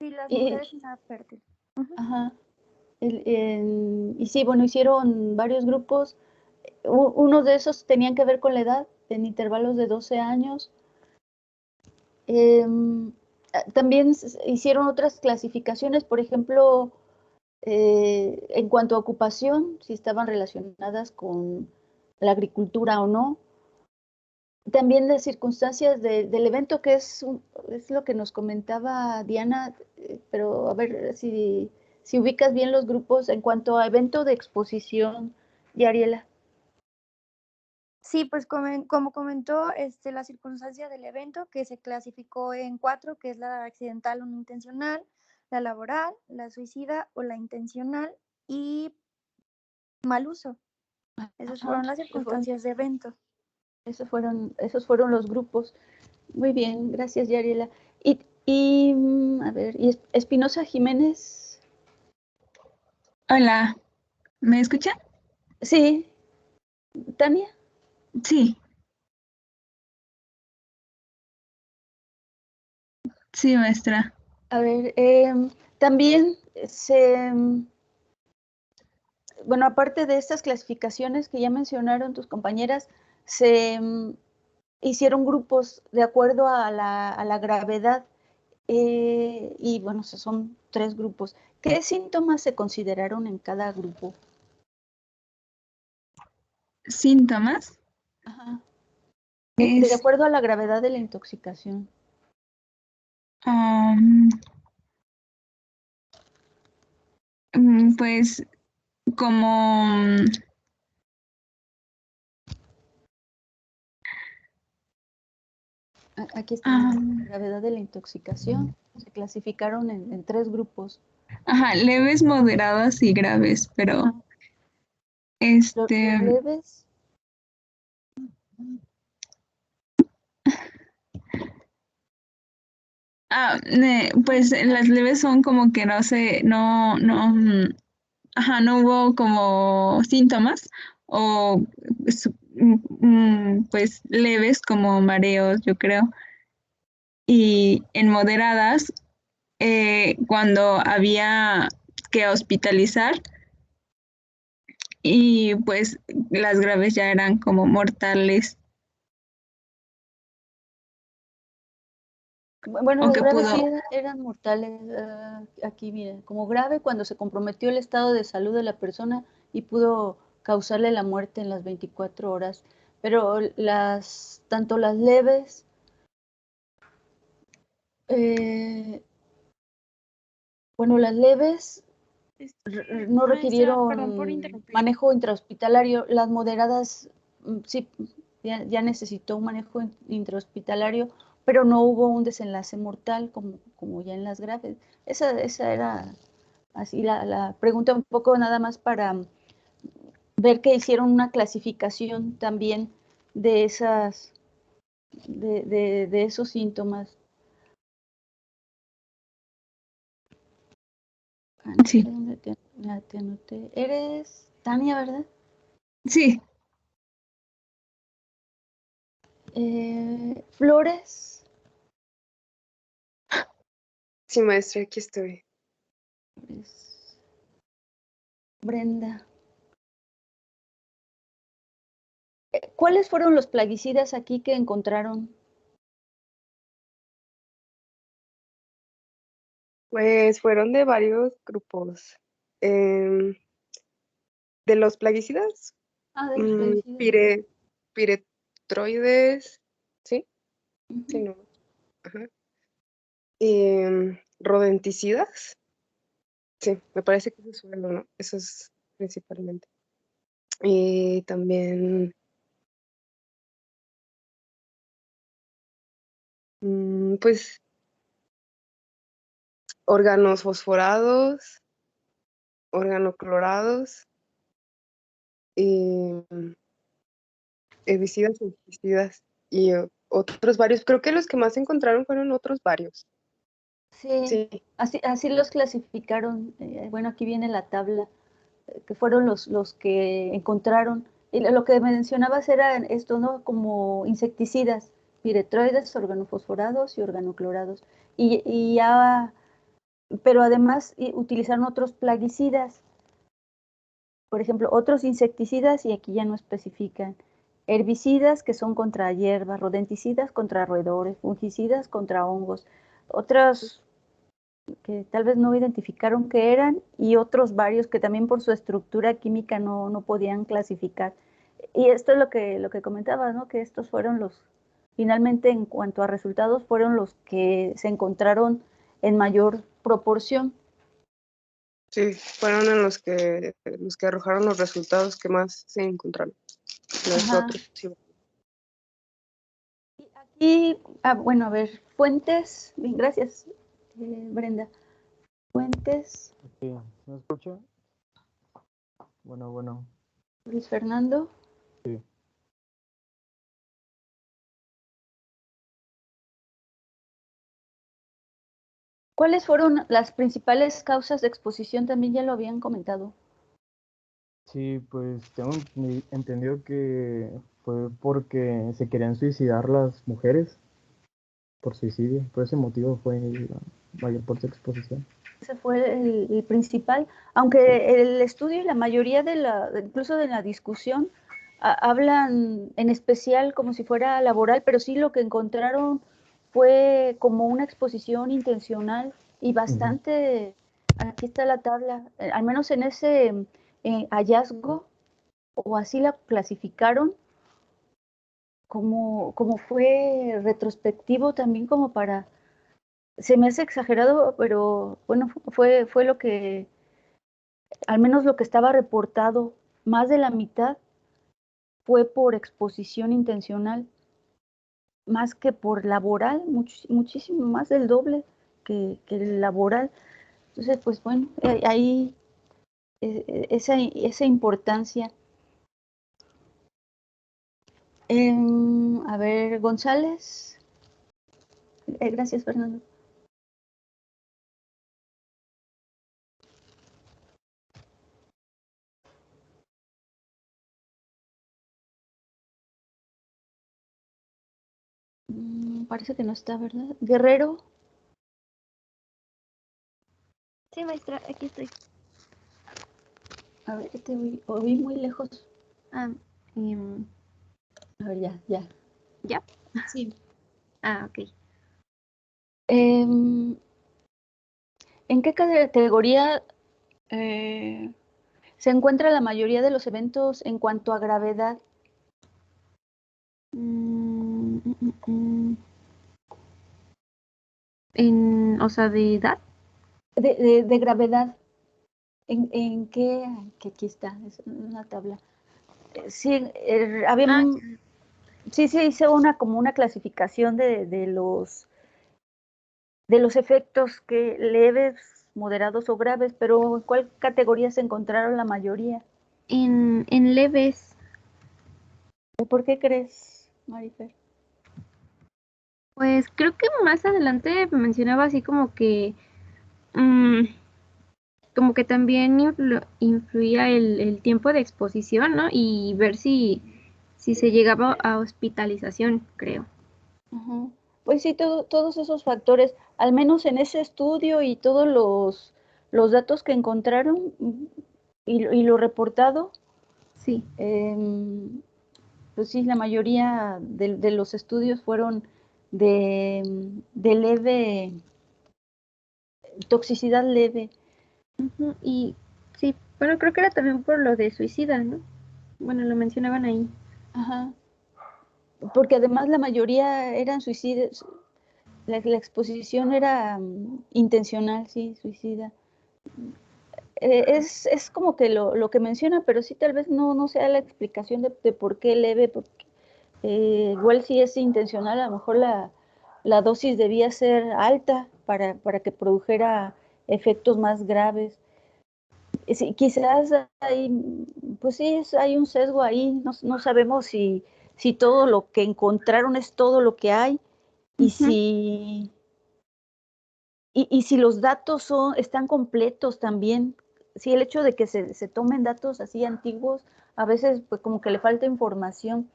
sí, las Y, mujeres en edad fértil. Ujú. ajá, y sí, bueno, hicieron varios grupos. Uno de esos tenían que ver con la edad, en intervalos de 12 años. También hicieron otras clasificaciones, por ejemplo, en cuanto a ocupación, si estaban relacionadas con la agricultura o no. También las circunstancias del evento, que es lo que nos comentaba Diana, pero a ver si ubicas bien los grupos en cuanto a evento de exposición, Yariela. Sí, pues como comentó, la circunstancia del evento que se clasificó en 4, que es la accidental o no intencional, la laboral, la suicida o la intencional y mal uso. Esas Ajá, fueron las circunstancias de evento. esos fueron los grupos. Muy bien, gracias, Yariela. A ver, y Espinosa Jiménez. Hola, ¿me escucha? Sí, Tania. Sí, sí, maestra. A ver, también bueno, aparte de estas clasificaciones que ya mencionaron tus compañeras, se hicieron grupos de acuerdo a la gravedad y bueno, son 3 grupos. ¿Qué síntomas se consideraron en cada grupo? ¿Síntomas? Ajá. De acuerdo a la gravedad de la intoxicación. Pues como aquí está la gravedad de la intoxicación. Se clasificaron en 3 grupos. Ajá, leves, moderadas y graves, pero Los leves. Pues las leves son como que no, no hubo como síntomas o pues leves como mareos, yo creo. Y en moderadas, cuando había que hospitalizar y pues las graves ya eran como mortales. Bueno, las graves sí eran mortales. Aquí, mira, como grave cuando se comprometió el estado de salud de la persona y pudo causarle la muerte en las 24 horas. Pero tanto las leves, bueno, las leves no requirieron manejo intrahospitalario. Las moderadas sí, ya necesitó un manejo intrahospitalario, pero no hubo un desenlace mortal como ya en las graves. Esa era así la pregunta, un poco nada más para ver que hicieron una clasificación también de de esos síntomas. Sí. Te anoté. Eres Tania, ¿verdad? Sí. Flores. Sí, maestra, aquí estoy. Brenda. ¿Cuáles fueron los plaguicidas aquí que encontraron? Pues fueron de varios grupos. De los plaguicidas, De los plaguicidas. piretroides, ¿sí? Sí, no. Ajá. Rodenticidas. Sí, me parece que eso es uno, ¿no? Eso es principalmente. Y también pues órganos fosforados, organoclorados, herbicidas, fungicidas y otros varios. Creo que los que más encontraron fueron otros varios. Sí. Así los clasificaron. Bueno, aquí viene la tabla, que fueron los que encontraron. Y lo que mencionabas era esto, ¿no? Como insecticidas, piretroides, organofosforados y organoclorados. Pero además utilizaron otros plaguicidas, por ejemplo, otros insecticidas, y aquí ya no especifican. Herbicidas que son contra hierbas, rodenticidas contra roedores, fungicidas contra hongos, otras que tal vez no identificaron qué eran, y otros varios que también por su estructura química no podían clasificar. Y esto es lo que comentaba, ¿no? Que estos fueron finalmente en cuanto a resultados, fueron los que se encontraron en mayor proporción. Sí, fueron en los que arrojaron los resultados que más se encontraron. Nosotros, sí. Y bueno, a ver, fuentes, bien, gracias, Brenda. Fuentes. Sí, ¿me escucha? Bueno. Luis Fernando. Sí. ¿Cuáles fueron las principales causas de exposición? También ya lo habían comentado. Sí, pues tengo entendido que fue porque se querían suicidar las mujeres por suicidio. Por ese motivo fue la mayor parte de exposición. Ese fue el principal, aunque el estudio y la mayoría incluso de la discusión, hablan en especial como si fuera laboral, pero sí lo que encontraron fue como una exposición intencional y bastante, aquí está la tabla, al menos en ese hallazgo, o así la clasificaron, como fue retrospectivo también como para, se me hace exagerado, pero bueno, fue lo que, al menos lo que estaba reportado, más de la mitad fue por exposición intencional, más que por laboral, muchísimo más del doble que el laboral. Entonces, pues bueno, ahí esa importancia. A ver, González. Gracias, Fernando. Parece que no está, ¿verdad? Guerrero. Sí, maestra, aquí estoy. A ver, te oí muy lejos. Ah, A ver, ya. ¿ya? Sí. Ah, ok. ¿En qué categoría se encuentra la mayoría de los eventos en cuanto a gravedad? O sea, de edad. De gravedad. ¿En qué? Que aquí está, es una tabla. Sí, sí se hizo como una clasificación de los efectos que leves, moderados o graves, pero ¿en cuál categoría se encontraron la mayoría? En leves. ¿Por qué crees, Marifer? Pues creo que más adelante mencionaba así como que también influía el tiempo de exposición, ¿no? Y ver si se llegaba a hospitalización, creo. Ajá. Pues sí, todos esos factores, al menos en ese estudio y todos los datos que encontraron y lo reportado, sí. Pues sí, la mayoría de los estudios fueron de leve, toxicidad leve. Y sí, bueno, creo que era también por lo de suicida, ¿no? Bueno, lo mencionaban ahí. Ajá. Porque además la mayoría eran suicidios, la exposición era intencional, sí, suicida. Es como que lo que menciona, pero sí tal vez no sea la explicación de por qué leve, porque igual si es intencional, a lo mejor la dosis debía ser alta para que produjera efectos más graves. Sí, quizás hay, pues sí, hay un sesgo ahí, no sabemos si todo lo que encontraron es todo lo que hay y si los datos están completos también. Sí, el hecho de que se tomen datos así antiguos, a veces pues como que le falta información.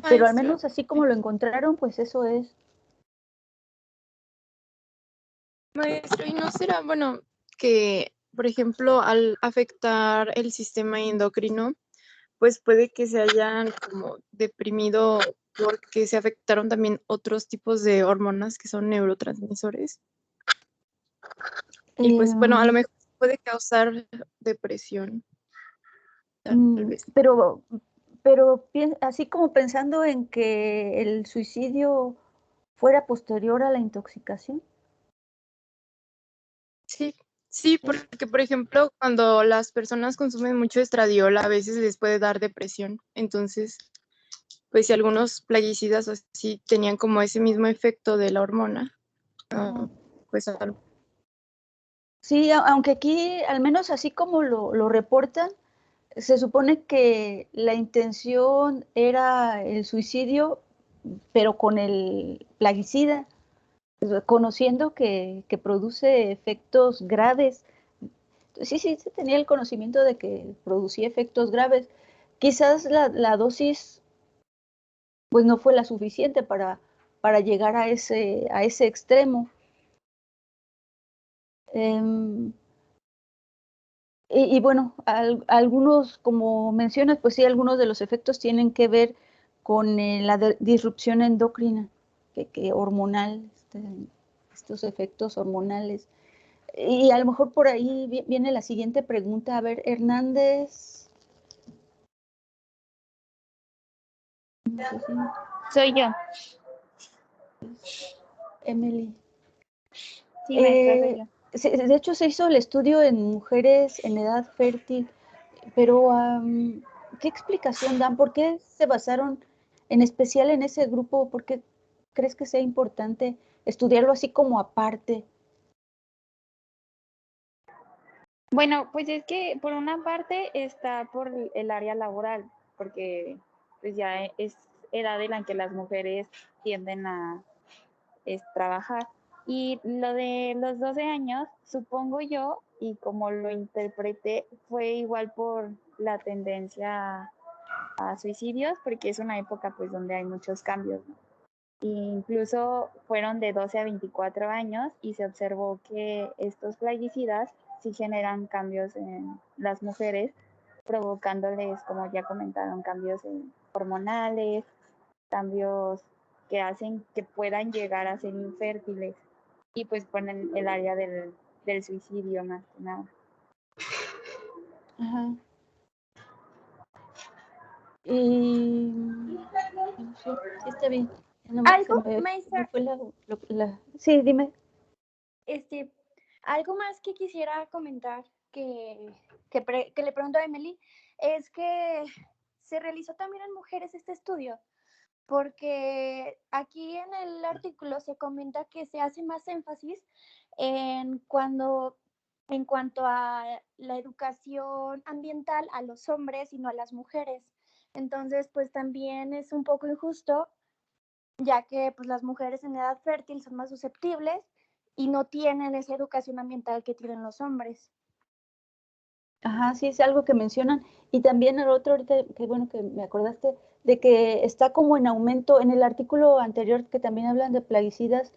Pero al menos así como lo encontraron, pues eso es. Maestro, ¿y no será, bueno, que, por ejemplo, al afectar el sistema endocrino, pues puede que se hayan como deprimido porque se afectaron también otros tipos de hormonas que son neurotransmisores? Y pues, bueno, a lo mejor puede causar depresión. Tal vez. Pero así como pensando en que el suicidio fuera posterior a la intoxicación. Sí, porque por ejemplo, cuando las personas consumen mucho estradiol, a veces les puede dar depresión. Entonces, pues si algunos plaguicidas así tenían como ese mismo efecto de la hormona, pues algo. Sí, aunque aquí, al menos así como lo reportan, se supone que la intención era el suicidio, pero con el plaguicida, conociendo que produce efectos graves. Sí, se tenía el conocimiento de que producía efectos graves. Quizás la dosis pues no fue la suficiente para llegar a ese extremo. Y bueno, algunos, como mencionas, pues sí, algunos de los efectos tienen que ver con la disrupción endocrina, que hormonal, estos efectos hormonales. Y a lo mejor por ahí viene la siguiente pregunta. A ver, Hernández. No sé si... Soy yo. Emily. Sí, maestra, soy yo. De hecho, se hizo el estudio en mujeres en edad fértil, pero ¿qué explicación dan? ¿Por qué se basaron en especial en ese grupo? ¿Por qué crees que sea importante estudiarlo así como aparte? Bueno, pues es que por una parte está por el área laboral, porque pues ya es edad en la que las mujeres tienden a trabajar. Y lo de los 12 años, supongo yo, y como lo interpreté, fue igual por la tendencia a suicidios, porque es una época pues donde hay muchos cambios, ¿no? E incluso fueron de 12 a 24 años y se observó que estos plaguicidas sí generan cambios en las mujeres, provocándoles, como ya comentaron, cambios hormonales, cambios que hacen que puedan llegar a ser infértiles y pues ponen el área del suicidio más que nada. Ajá. Y no sé, sí está bien. Maestra. Sí, dime. Algo más que quisiera comentar que le pregunto a Emily es que se realizó también en mujeres este estudio, porque aquí en el artículo se comenta que se hace más énfasis en cuanto a la educación ambiental a los hombres y no a las mujeres. Entonces, pues también es un poco injusto, ya que pues las mujeres en edad fértil son más susceptibles y no tienen esa educación ambiental que tienen los hombres. Ajá, sí, es algo que mencionan. Y también el otro, ahorita, que bueno que me acordaste, de que está como en aumento, en el artículo anterior que también hablan de plaguicidas,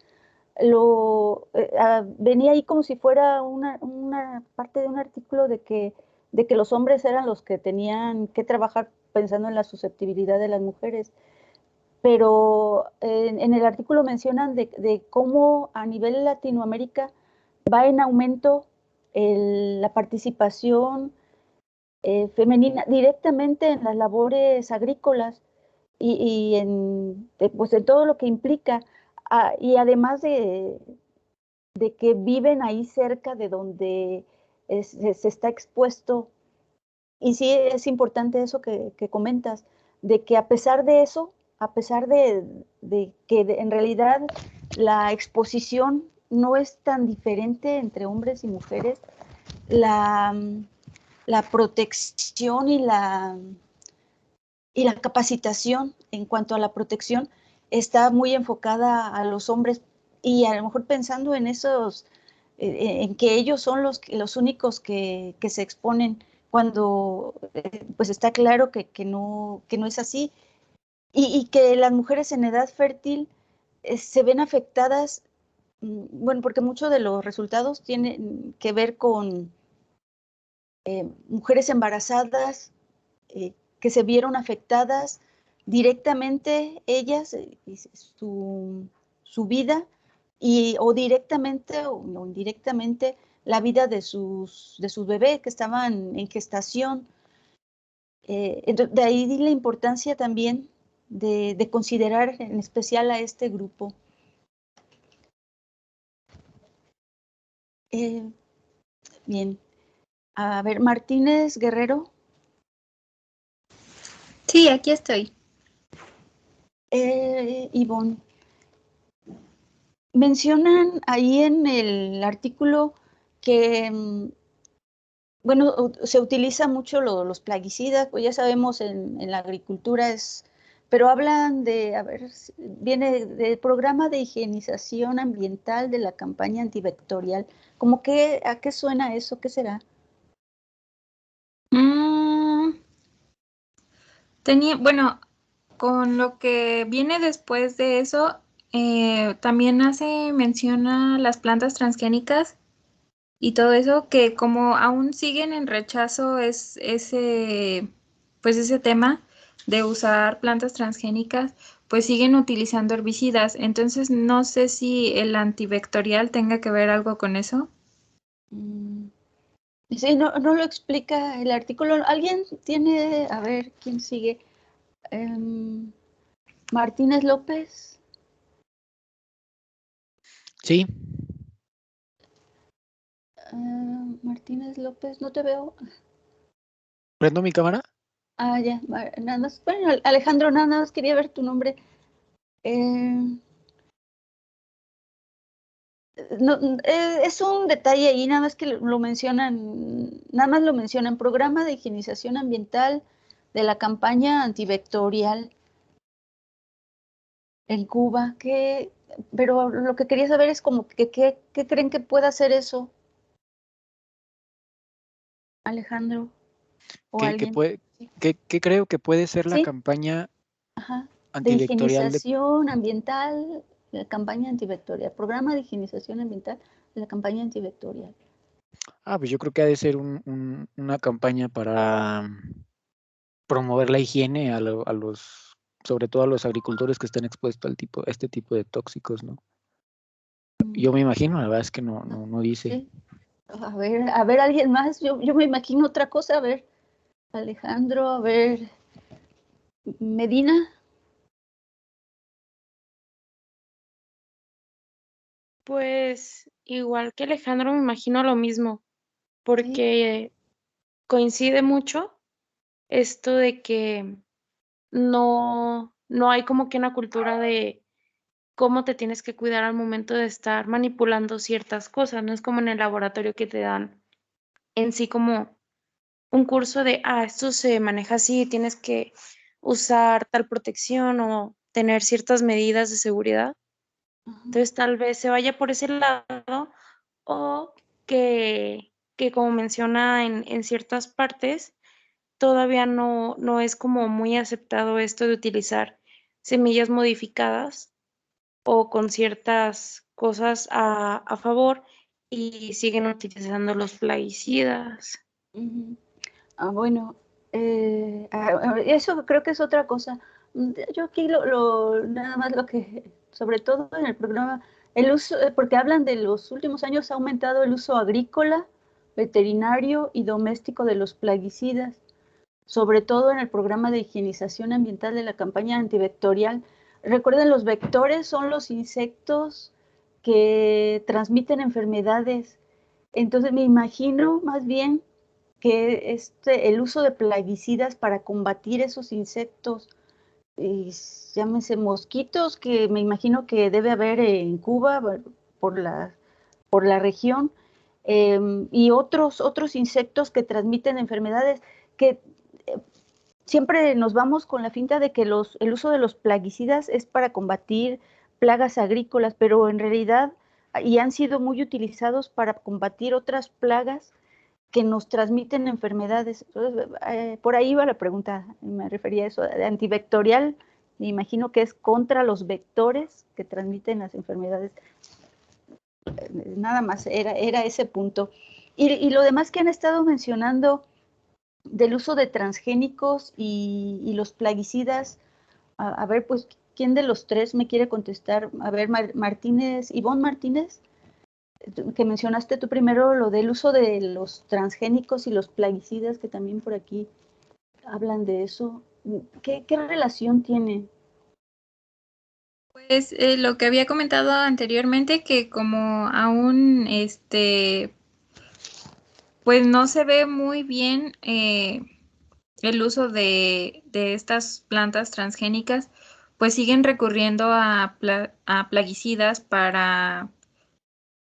venía ahí como si fuera una parte de un artículo de que los hombres eran los que tenían que trabajar pensando en la susceptibilidad de las mujeres. Pero en el artículo mencionan de cómo a nivel Latinoamérica va en aumento la participación femenina directamente en las labores agrícolas y pues en todo lo que implica, y además de que viven ahí cerca de donde se está expuesto. Y sí es importante eso que comentas, de que a pesar de eso, a pesar de que en realidad la exposición no es tan diferente entre hombres y mujeres, la protección y la capacitación en cuanto a la protección está muy enfocada a los hombres, y a lo mejor pensando en esos, en que ellos son los únicos que se exponen cuando pues está claro que no es así, y que las mujeres en edad fértil se ven afectadas, bueno, porque muchos de los resultados tienen que ver con mujeres embarazadas que se vieron afectadas directamente ellas, su vida, o directamente o indirectamente la vida de sus bebés que estaban en gestación. Entonces, de ahí la importancia también de considerar en especial a este grupo. Bien. A ver, Martínez Guerrero. Sí, aquí estoy. Ivonne, mencionan ahí en el artículo que, bueno, se utiliza mucho los plaguicidas, pues ya sabemos en la agricultura pero hablan de, a ver, viene del programa de higienización ambiental de la campaña antivectorial. ¿Cómo que, a qué suena eso? ¿Qué será? Bueno, con lo que viene después de eso, también menciona las plantas transgénicas y todo eso, que como aún siguen en rechazo pues ese tema de usar plantas transgénicas, pues siguen utilizando herbicidas. Entonces, no sé si el antivectorial tenga que ver algo con eso. Sí, no lo explica el artículo. ¿Alguien tiene, a ver, quién sigue? Martínez López. Sí. Martínez López, no te veo. ¿Prendo mi cámara? Ya, nada más. Bueno, Alejandro, nada más quería ver tu nombre. Es un detalle ahí, nada más que lo mencionan, nada más lo mencionan, programa de higienización ambiental de la campaña antivectorial en Cuba, pero lo que quería saber es como que qué creen que pueda hacer eso, Alejandro, o alguien. ¿Qué creo que puede ser la ¿Sí? campaña Ajá. De antivectorial higienización ambiental, la campaña antivectorial, programa de higienización ambiental de la campaña antivectorial. Pues yo creo que ha de ser una campaña para promover la higiene a los, sobre todo a los agricultores que están expuestos a este tipo de tóxicos, ¿no? Yo me imagino, la verdad es que no dice. Sí. A ver, alguien más, yo me imagino otra cosa, a ver, Alejandro, a ver, Medina. Pues igual que Alejandro, me imagino lo mismo, porque coincide mucho esto de que no hay como que una cultura de cómo te tienes que cuidar al momento de estar manipulando ciertas cosas. No es como en el laboratorio que te dan en sí como un curso de, esto se maneja así, tienes que usar tal protección o tener ciertas medidas de seguridad. Entonces tal vez se vaya por ese lado o que como menciona en ciertas partes, todavía no es como muy aceptado esto de utilizar semillas modificadas o con ciertas cosas a favor y siguen utilizando los plaguicidas. Bueno, eso creo que es otra cosa. Yo aquí nada más lo que, sobre todo en el programa, el uso, porque hablan de los últimos años ha aumentado el uso agrícola, veterinario y doméstico de los plaguicidas, sobre todo en el programa de higienización ambiental de la campaña antivectorial. Recuerden, los vectores son los insectos que transmiten enfermedades. Entonces me imagino más bien que el uso de plaguicidas para combatir esos insectos, llámese mosquitos, que me imagino que debe haber en Cuba por la región, y otros insectos que transmiten enfermedades, que siempre nos vamos con la finta de que el uso de los plaguicidas es para combatir plagas agrícolas, pero en realidad, y han sido muy utilizados para combatir otras plagas que nos transmiten enfermedades. Entonces, por ahí va la pregunta, me refería a eso, de antivectorial, me imagino que es contra los vectores que transmiten las enfermedades. Nada más, era ese punto. Y lo demás que han estado mencionando del uso de transgénicos y los plaguicidas, a ver, pues, ¿quién de los tres me quiere contestar? A ver, Martínez, Ivonne Martínez, que mencionaste tú primero lo del uso de los transgénicos y los plaguicidas, que también por aquí hablan de eso. ¿Qué relación tiene? Pues lo que había comentado anteriormente, que como aún pues no se ve muy bien el uso de estas plantas transgénicas, pues siguen recurriendo a plaguicidas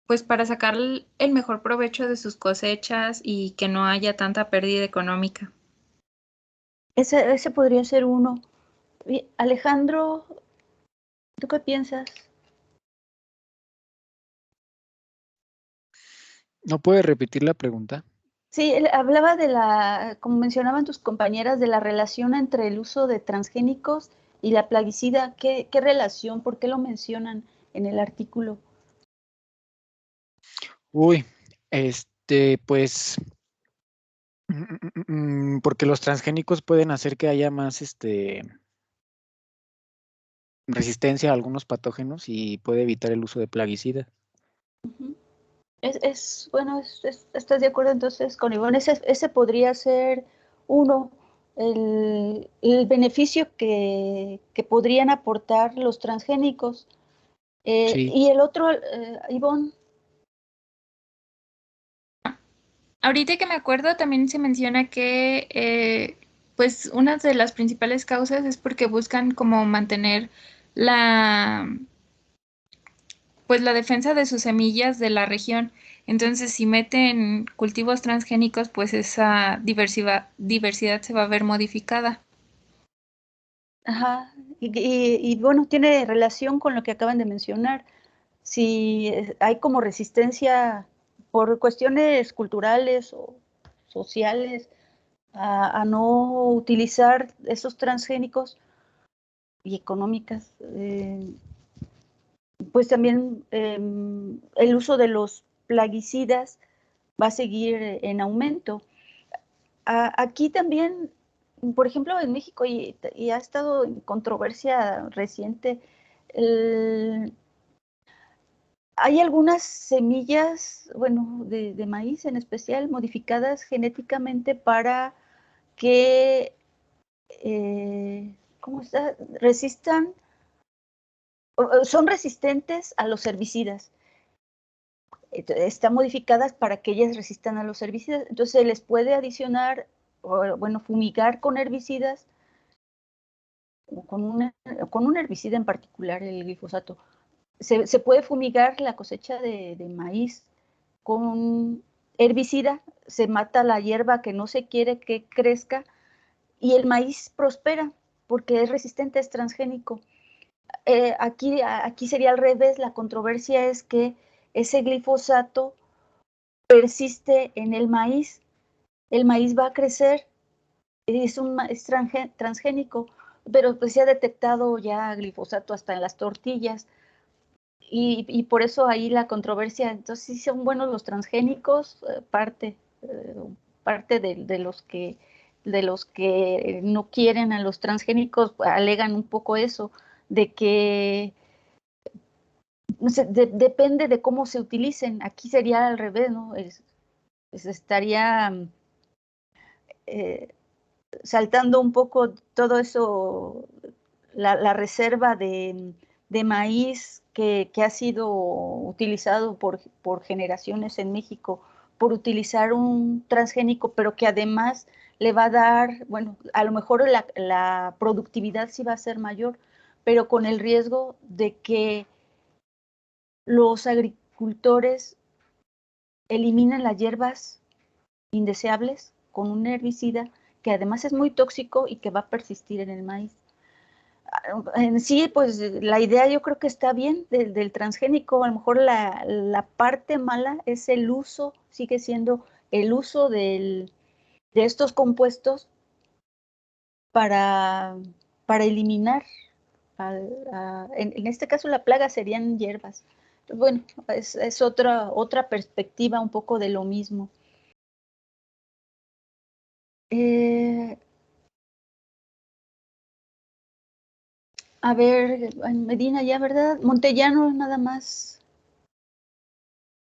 pues para sacar el mejor provecho de sus cosechas y que no haya tanta pérdida económica. Ese podría ser uno. Alejandro, ¿tú qué piensas? ¿No puede repetir la pregunta? Sí, él hablaba como mencionaban tus compañeras, de la relación entre el uso de transgénicos y la plaguicida. ¿Qué relación? ¿Por qué lo mencionan en el artículo? Uy, Pues, porque los transgénicos pueden hacer que haya más resistencia a algunos patógenos y puede evitar el uso de plaguicidas. Ujú. Bueno, ¿estás de acuerdo entonces con Ivonne? Ese podría ser uno, el beneficio que podrían aportar los transgénicos. Sí. Y el otro, Ivonne. Ahorita que me acuerdo, también se menciona que pues una de las principales causas es porque buscan como mantener la, pues la defensa de sus semillas de la región. Entonces, si meten cultivos transgénicos, pues esa diversidad se va a ver modificada. Ajá, y bueno, tiene relación con lo que acaban de mencionar. Si hay como resistencia por cuestiones culturales o sociales a no utilizar esos transgénicos y económicas, pues también el uso de los plaguicidas va a seguir en aumento. Aquí también, por ejemplo, en México, y ha estado en controversia reciente, hay algunas semillas, bueno, de maíz en especial, modificadas genéticamente para que, ¿cómo está? Resistan, son resistentes a los herbicidas. Están modificadas para que ellas resistan a los herbicidas. Entonces se les puede adicionar, bueno, fumigar con herbicidas, con un herbicida en particular, el glifosato. Se puede fumigar la cosecha de maíz con herbicida, se mata la hierba que no se quiere que crezca y el maíz prospera porque es resistente, es transgénico. Aquí sería al revés, la controversia es que ese glifosato persiste en el maíz va a crecer, es transgénico, pero pues se ha detectado ya glifosato hasta en las tortillas. Y por eso ahí la controversia. Entonces, sí son buenos los transgénicos, parte de los que no quieren a los transgénicos alegan un poco eso, de que no sé, depende de cómo se utilicen. Aquí sería al revés, ¿no? Estaría saltando un poco todo eso, la reserva de maíz que ha sido utilizado por generaciones en México, por utilizar un transgénico, pero que además le va a dar, bueno, a lo mejor la productividad sí va a ser mayor, pero con el riesgo de que los agricultores eliminen las hierbas indeseables con un herbicida que además es muy tóxico y que va a persistir en el maíz. En sí, pues la idea yo creo que está bien del transgénico, a lo mejor la parte mala es el uso, sigue siendo el uso de estos compuestos para eliminar, en este caso la plaga serían hierbas. Bueno, es otra perspectiva un poco de lo mismo. A ver, en Medina ya, ¿verdad? Montellano nada más.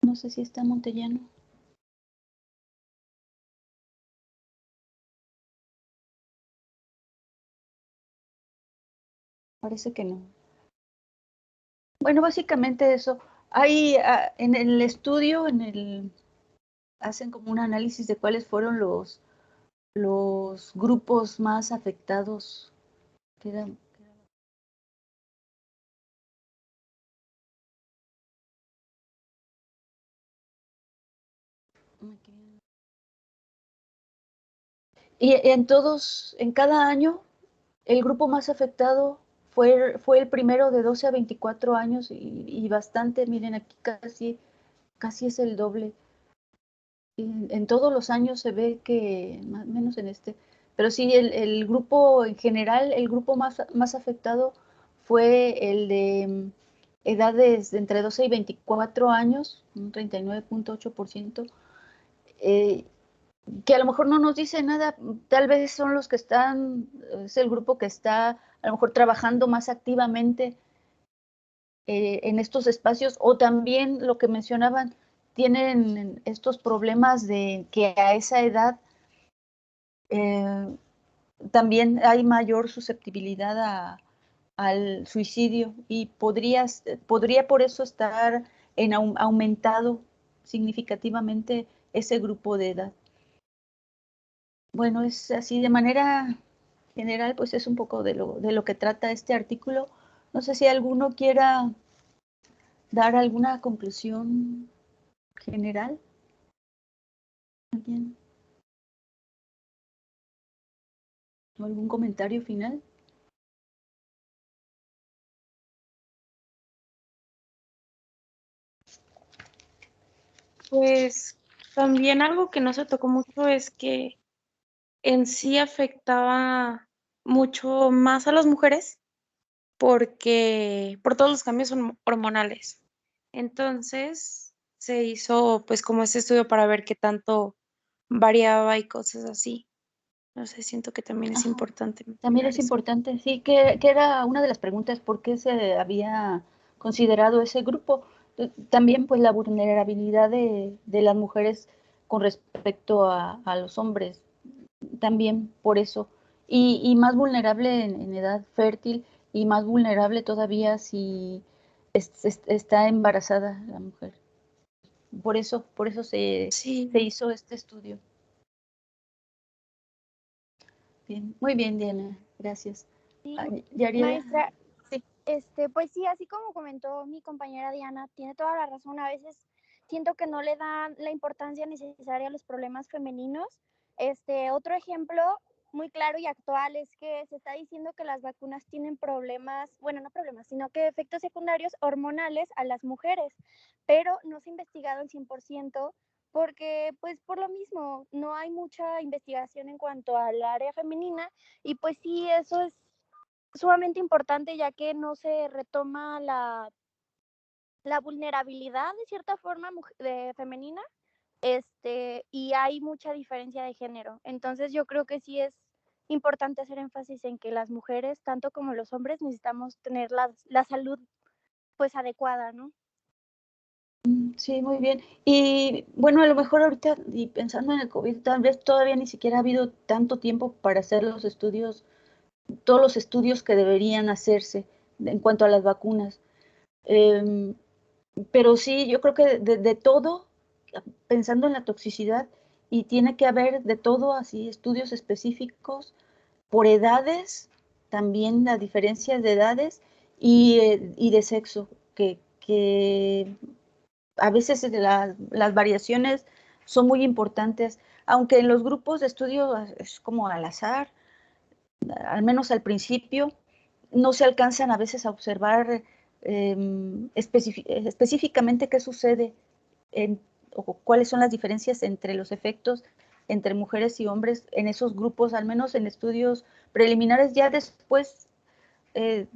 No sé si está Montellano. Parece que no. Bueno, básicamente eso. Hay en el estudio, hacen como un análisis de cuáles fueron los grupos más afectados. Que eran, y en cada año, el grupo más afectado fue el primero de 12 a 24 años y bastante, miren, aquí casi es el doble. En todos los años se ve que, más o menos en este, pero sí, el grupo en general, el grupo más afectado fue el de edades de entre 12 y 24 años, un 39.8%, que a lo mejor no nos dice nada, tal vez son los que están, es el grupo que está a lo mejor trabajando más activamente en estos espacios, o también lo que mencionaban, tienen estos problemas de que a esa edad también hay mayor susceptibilidad al suicidio y podría por eso estar aumentado significativamente ese grupo de edad. Bueno, es así de manera general, pues es un poco de lo que trata este artículo. No sé si alguno quiera dar alguna conclusión general. ¿Alguien? ¿O algún comentario final? Pues también algo que no se tocó mucho es que en sí afectaba mucho más a las mujeres por todos los cambios hormonales. Entonces se hizo pues como ese estudio para ver qué tanto variaba y cosas así. No sé, siento que también es importante. También es importante, sí, que era una de las preguntas, ¿por qué se había considerado ese grupo? También pues la vulnerabilidad de las mujeres con respecto a los hombres, también por eso, y más vulnerable en edad fértil y más vulnerable todavía si está embarazada la mujer. Por eso se hizo este estudio. Bien, muy bien, Diana, gracias. Sí, Yariela. maestra, pues sí, así como comentó mi compañera Diana, tiene toda la razón. A veces siento que no le dan la importancia necesaria a los problemas femeninos. Otro ejemplo muy claro y actual es que se está diciendo que las vacunas tienen problemas, bueno, no problemas, sino que efectos secundarios hormonales a las mujeres, pero no se ha investigado al 100% porque, pues, por lo mismo, no hay mucha investigación en cuanto al área femenina y pues sí, eso es sumamente importante ya que no se retoma la vulnerabilidad de cierta forma femenina, y hay mucha diferencia de género. Entonces yo creo que sí es importante hacer énfasis en que las mujeres, tanto como los hombres, necesitamos tener la salud pues adecuada, ¿no? Sí, muy bien. Y bueno, a lo mejor ahorita, y pensando en el COVID, tal vez todavía ni siquiera ha habido tanto tiempo para hacer los estudios, todos los estudios que deberían hacerse en cuanto a las vacunas. Pero sí, yo creo que de todo, pensando en la toxicidad, y tiene que haber de todo, así, estudios específicos por edades, también las diferencias de edades y de sexo, que a veces las variaciones son muy importantes, aunque en los grupos de estudio es como al azar, al menos al principio, no se alcanzan a veces a observar específicamente qué sucede o cuáles son las diferencias entre los efectos entre mujeres y hombres en esos grupos, al menos en estudios preliminares. Ya después,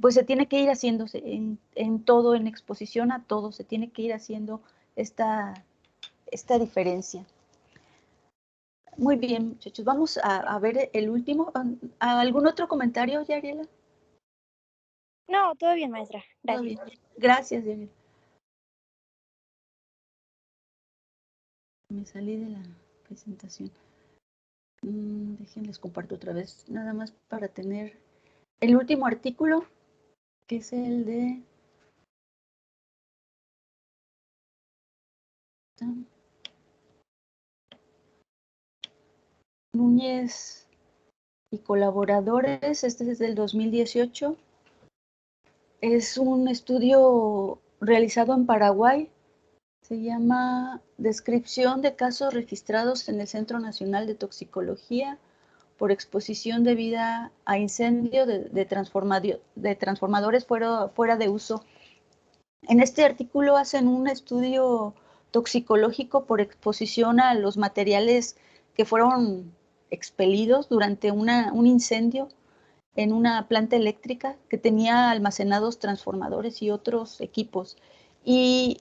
pues se tiene que ir haciéndose en todo, en exposición a todo, se tiene que ir haciendo esta diferencia. Muy bien, muchachos. Vamos a ver el último. ¿Algún otro comentario, Yariela? No, todo bien, maestra. Gracias. Todo bien. Gracias, Yariela. Me salí de la presentación. Déjenles comparto otra vez, nada más para tener el último artículo, que es el de Núñez y colaboradores. Este es del 2018. Es un estudio realizado en Paraguay. Se llama Descripción de casos registrados en el Centro Nacional de Toxicología por exposición debida a incendio de transformadores fuera de uso. En este artículo hacen un estudio toxicológico por exposición a los materiales que fueron expelidos durante un incendio en una planta eléctrica que tenía almacenados transformadores y otros equipos. Y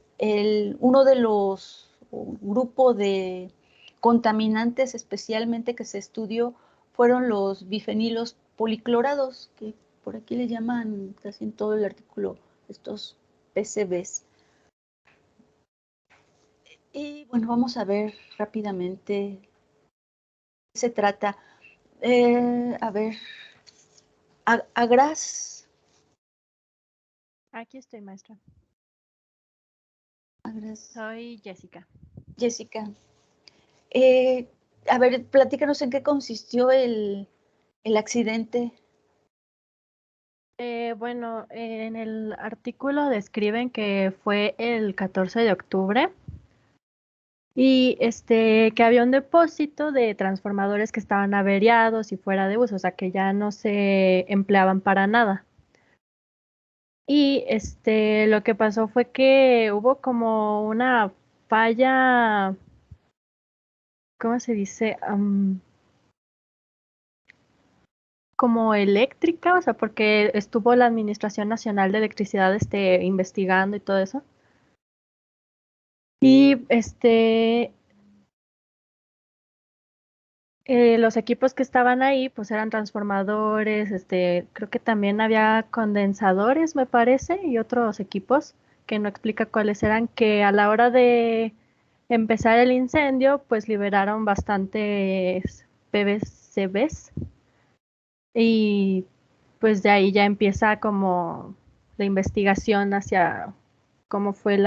uno de los grupos de contaminantes especialmente que se estudió fueron los bifenilos policlorados, que por aquí le llaman casi en todo el artículo estos PCBs. Y bueno, vamos a ver rápidamente qué se trata. A ver, Agras. Aquí estoy, maestra. Agras. Soy Jessica. Jessica. A ver, platícanos en qué consistió el accidente. Bueno, en el artículo describen que fue el 14 de octubre y que había un depósito de transformadores que estaban averiados y fuera de uso, o sea que ya no se empleaban para nada. Y lo que pasó fue que hubo como una falla, ¿cómo se dice? Como eléctrica, o sea, porque estuvo la Administración Nacional de Electricidad investigando y todo eso. Y los equipos que estaban ahí, pues eran transformadores, creo que también había condensadores, me parece, y otros equipos que no explica cuáles eran, que a la hora de empezar el incendio, pues liberaron bastantes PCBs y pues de ahí ya empieza como la investigación hacia cómo fue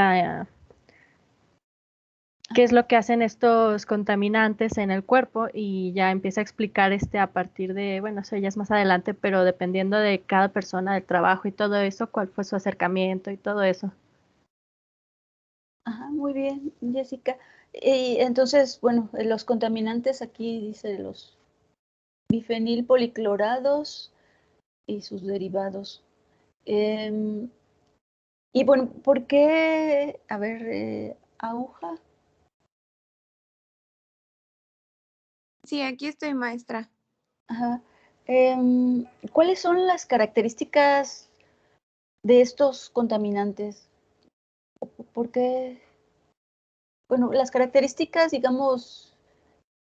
qué es lo que hacen estos contaminantes en el cuerpo y ya empieza a explicar a partir de, bueno, eso ya es más adelante, pero dependiendo de cada persona, del trabajo y todo eso, cuál fue su acercamiento y todo eso. Ajá, muy bien, Jessica. Y entonces, bueno, los contaminantes aquí dice los bifenil policlorados y sus derivados. Y bueno, ¿por qué? A ver, aguja. Sí, aquí estoy, maestra. Ajá. ¿Cuáles son las características de estos contaminantes? ¿Por qué? Bueno, las características, digamos,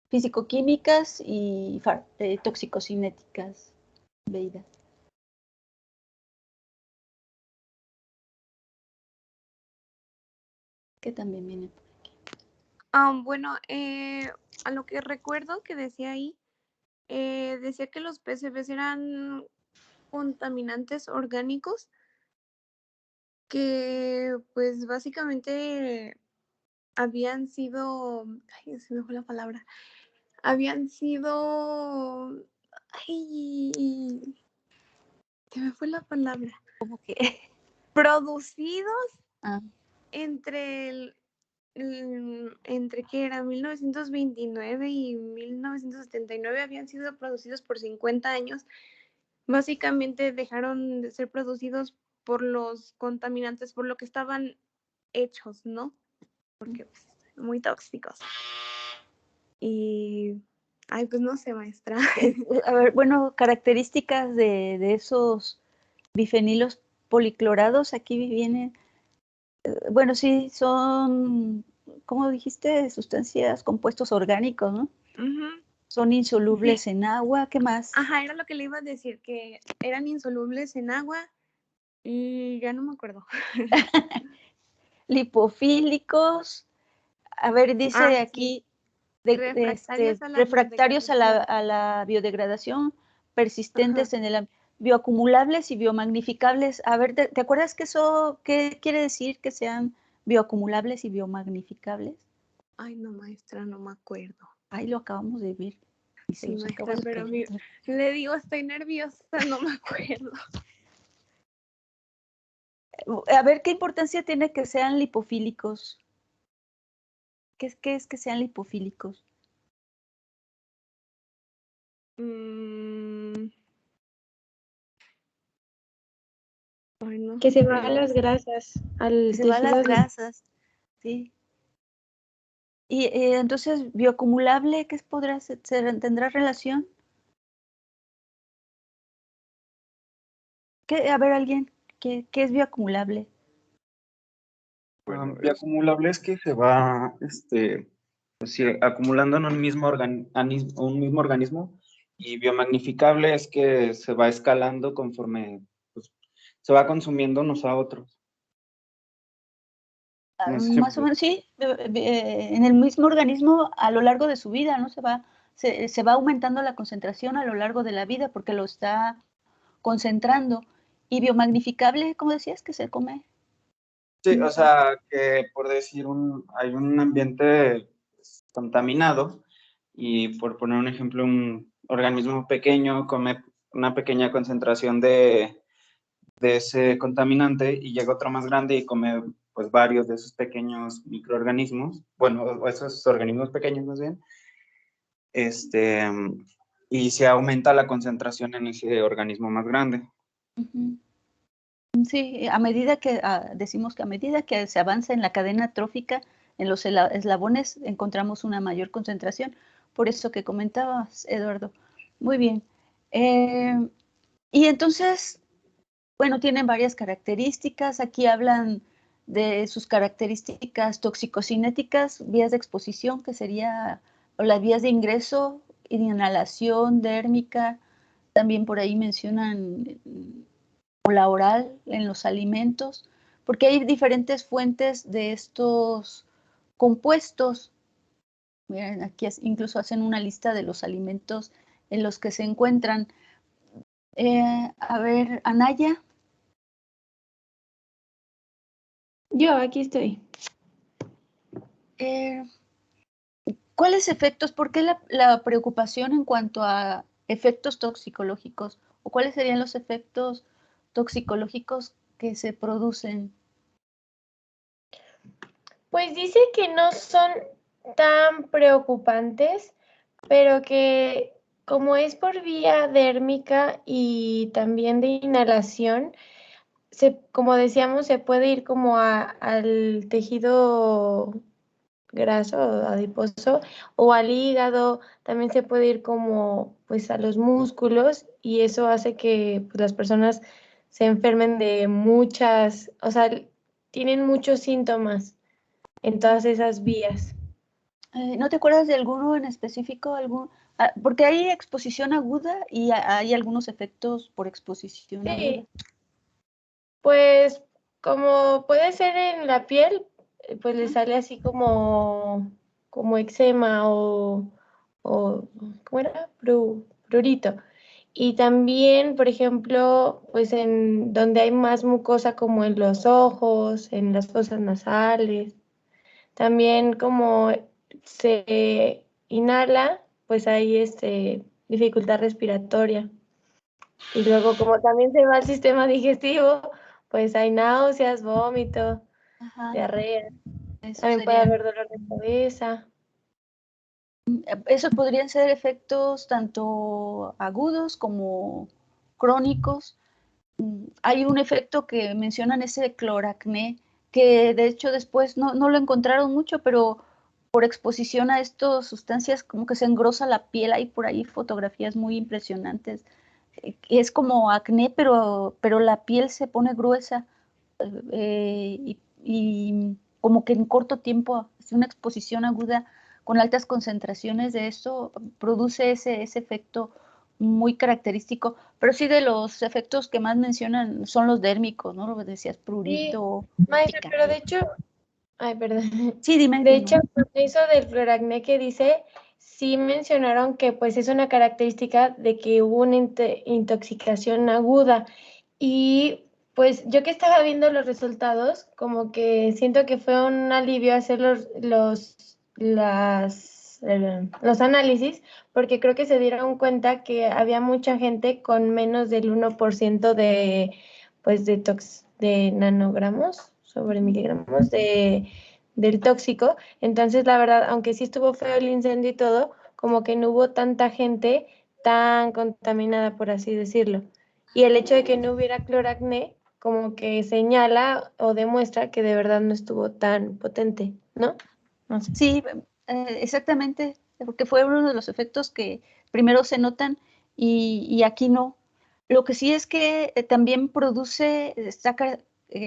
físico-químicas y toxicocinéticas, Beida. Que también viene por aquí. Bueno, a lo que recuerdo que decía ahí, decía que los PCBs eran contaminantes orgánicos que pues básicamente habían sido, ay, se me fue la palabra, habían sido, ay, se me fue la palabra. ¿Cómo que? Producidos Ah. entre entre que era 1929 y 1979 habían sido producidos por 50 años. Básicamente dejaron de ser producidos por los contaminantes, por lo que estaban hechos, ¿no? Porque pues, muy tóxicos. Y, ay, pues no sé, maestra. A ver, bueno, características de esos bifenilos policlorados, aquí vienen, bueno, sí, son, ¿cómo dijiste? Sustancias, compuestos orgánicos, ¿no? Ujú. Son insolubles Sí. en agua, ¿qué más? Ajá, era lo que le iba a decir, que eran insolubles en agua y ya no me acuerdo. Lipofílicos, a ver, dice aquí, refractarios a la biodegradación, persistentes en el bioacumulables y biomagnificables. A ver, ¿te acuerdas qué quiere decir que sean bioacumulables y biomagnificables? Ay, no, maestra, no me acuerdo. Ahí lo acabamos de ver. Sí, maestra, pero le digo, estoy nerviosa, no me acuerdo. A ver, ¿qué importancia tiene que sean lipofílicos? ¿Qué es que sean lipofílicos? Ay, no Que se sé. van a las grasas, Que se van las grasas, sí. Y entonces, bioacumulable, ¿qué tendrá relación? A ver, alguien, ¿qué es bioacumulable? Bioacumulable es que se va pues sí, acumulando en un mismo organismo, y biomagnificable es que se va escalando conforme pues, se va consumiendo unos a otros. No sé si Más o menos, sí, en el mismo organismo a lo largo de su vida, ¿no? Se va aumentando la concentración a lo largo de la vida porque lo está concentrando. Y biomagnificable, ¿cómo decías que se come? Sí, o sea, que por decir, hay un ambiente contaminado, y por poner un ejemplo, un organismo pequeño come una pequeña concentración de ese contaminante, y llega otro más grande y come pues varios de esos pequeños microorganismos, bueno, o esos organismos pequeños más bien, y se aumenta la concentración en ese organismo más grande. Uh-huh. Sí, a medida que, decimos que a medida que se avanza en la cadena trófica, en los eslabones encontramos una mayor concentración, por eso que comentabas, Eduardo. Muy bien. Y entonces, bueno, tienen varias características. Aquí hablan de sus características toxicocinéticas, vías de exposición, que sería o las vías de ingreso y de inhalación dérmica. También por ahí mencionan o la oral en los alimentos, porque hay diferentes fuentes de estos compuestos. Miren, aquí incluso hacen una lista de los alimentos en los que se encuentran. A ver, Anaya. Yo, aquí estoy. ¿Cuáles efectos, por qué la preocupación en cuanto a efectos toxicológicos? ¿O cuáles serían los efectos toxicológicos que se producen? Pues dice que no son tan preocupantes, pero que como es por vía dérmica y también de inhalación, como decíamos, se puede ir como al tejido graso o adiposo o al hígado, también se puede ir como pues a los músculos, y eso hace que pues, las personas se enfermen de muchas, o sea, tienen muchos síntomas en todas esas vías. ¿No te acuerdas de alguno en específico? Porque hay exposición aguda y hay algunos efectos por exposición aguda. Pues como puede ser en la piel, pues le sale así como eczema o ¿cómo era? Prurito. Y también, por ejemplo, pues en donde hay más mucosa como en los ojos, en las fosas nasales. También como se inhala, pues hay dificultad respiratoria. Y luego como también se va el sistema digestivo, pues hay náuseas, vómito, diarrea. También puede haber dolor de cabeza. Esos podrían ser efectos tanto agudos como crónicos. Hay un efecto que mencionan, ese cloracné, que de hecho después no lo encontraron mucho, pero por exposición a estas sustancias como que se engrosa la piel. Hay por ahí fotografías muy impresionantes. Es como acné, pero la piel se pone gruesa y como que en corto tiempo, es una exposición aguda con altas concentraciones de esto, produce ese efecto muy característico. Pero sí, de los efectos que más mencionan son los dérmicos, ¿no? Lo que decías, prurito. Sí, maestra, pero de hecho, ay, perdón. Sí, dime. De hecho, con eso del cloracné que dice, sí mencionaron que pues es una característica de que hubo una intoxicación aguda. Y pues yo que estaba viendo los resultados, como que siento que fue un alivio hacer los análisis, porque creo que se dieron cuenta que había mucha gente con menos del 1% de nanogramos sobre miligramos del tóxico. Entonces, la verdad, aunque sí estuvo feo el incendio y todo, como que no hubo tanta gente tan contaminada, por así decirlo. Y el hecho de que no hubiera cloracné, como que señala o demuestra que de verdad no estuvo tan potente, ¿no? No sé. Sí, exactamente, porque fue uno de los efectos que primero se notan y aquí no. Lo que sí es que también produce, está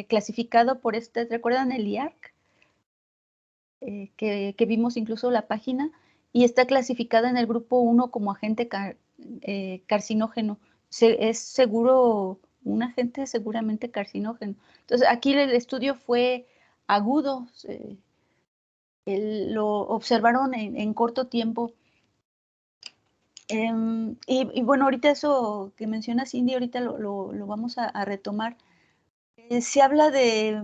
clasificado por ¿recuerdan el IARC? Que vimos incluso la página, y está clasificada en el grupo 1 como agente carcinógeno. Es seguro, un agente seguramente carcinógeno. Entonces, aquí el estudio fue agudo, lo observaron en corto tiempo. Y bueno, ahorita eso que menciona Cindy, ahorita lo vamos a retomar. Se habla de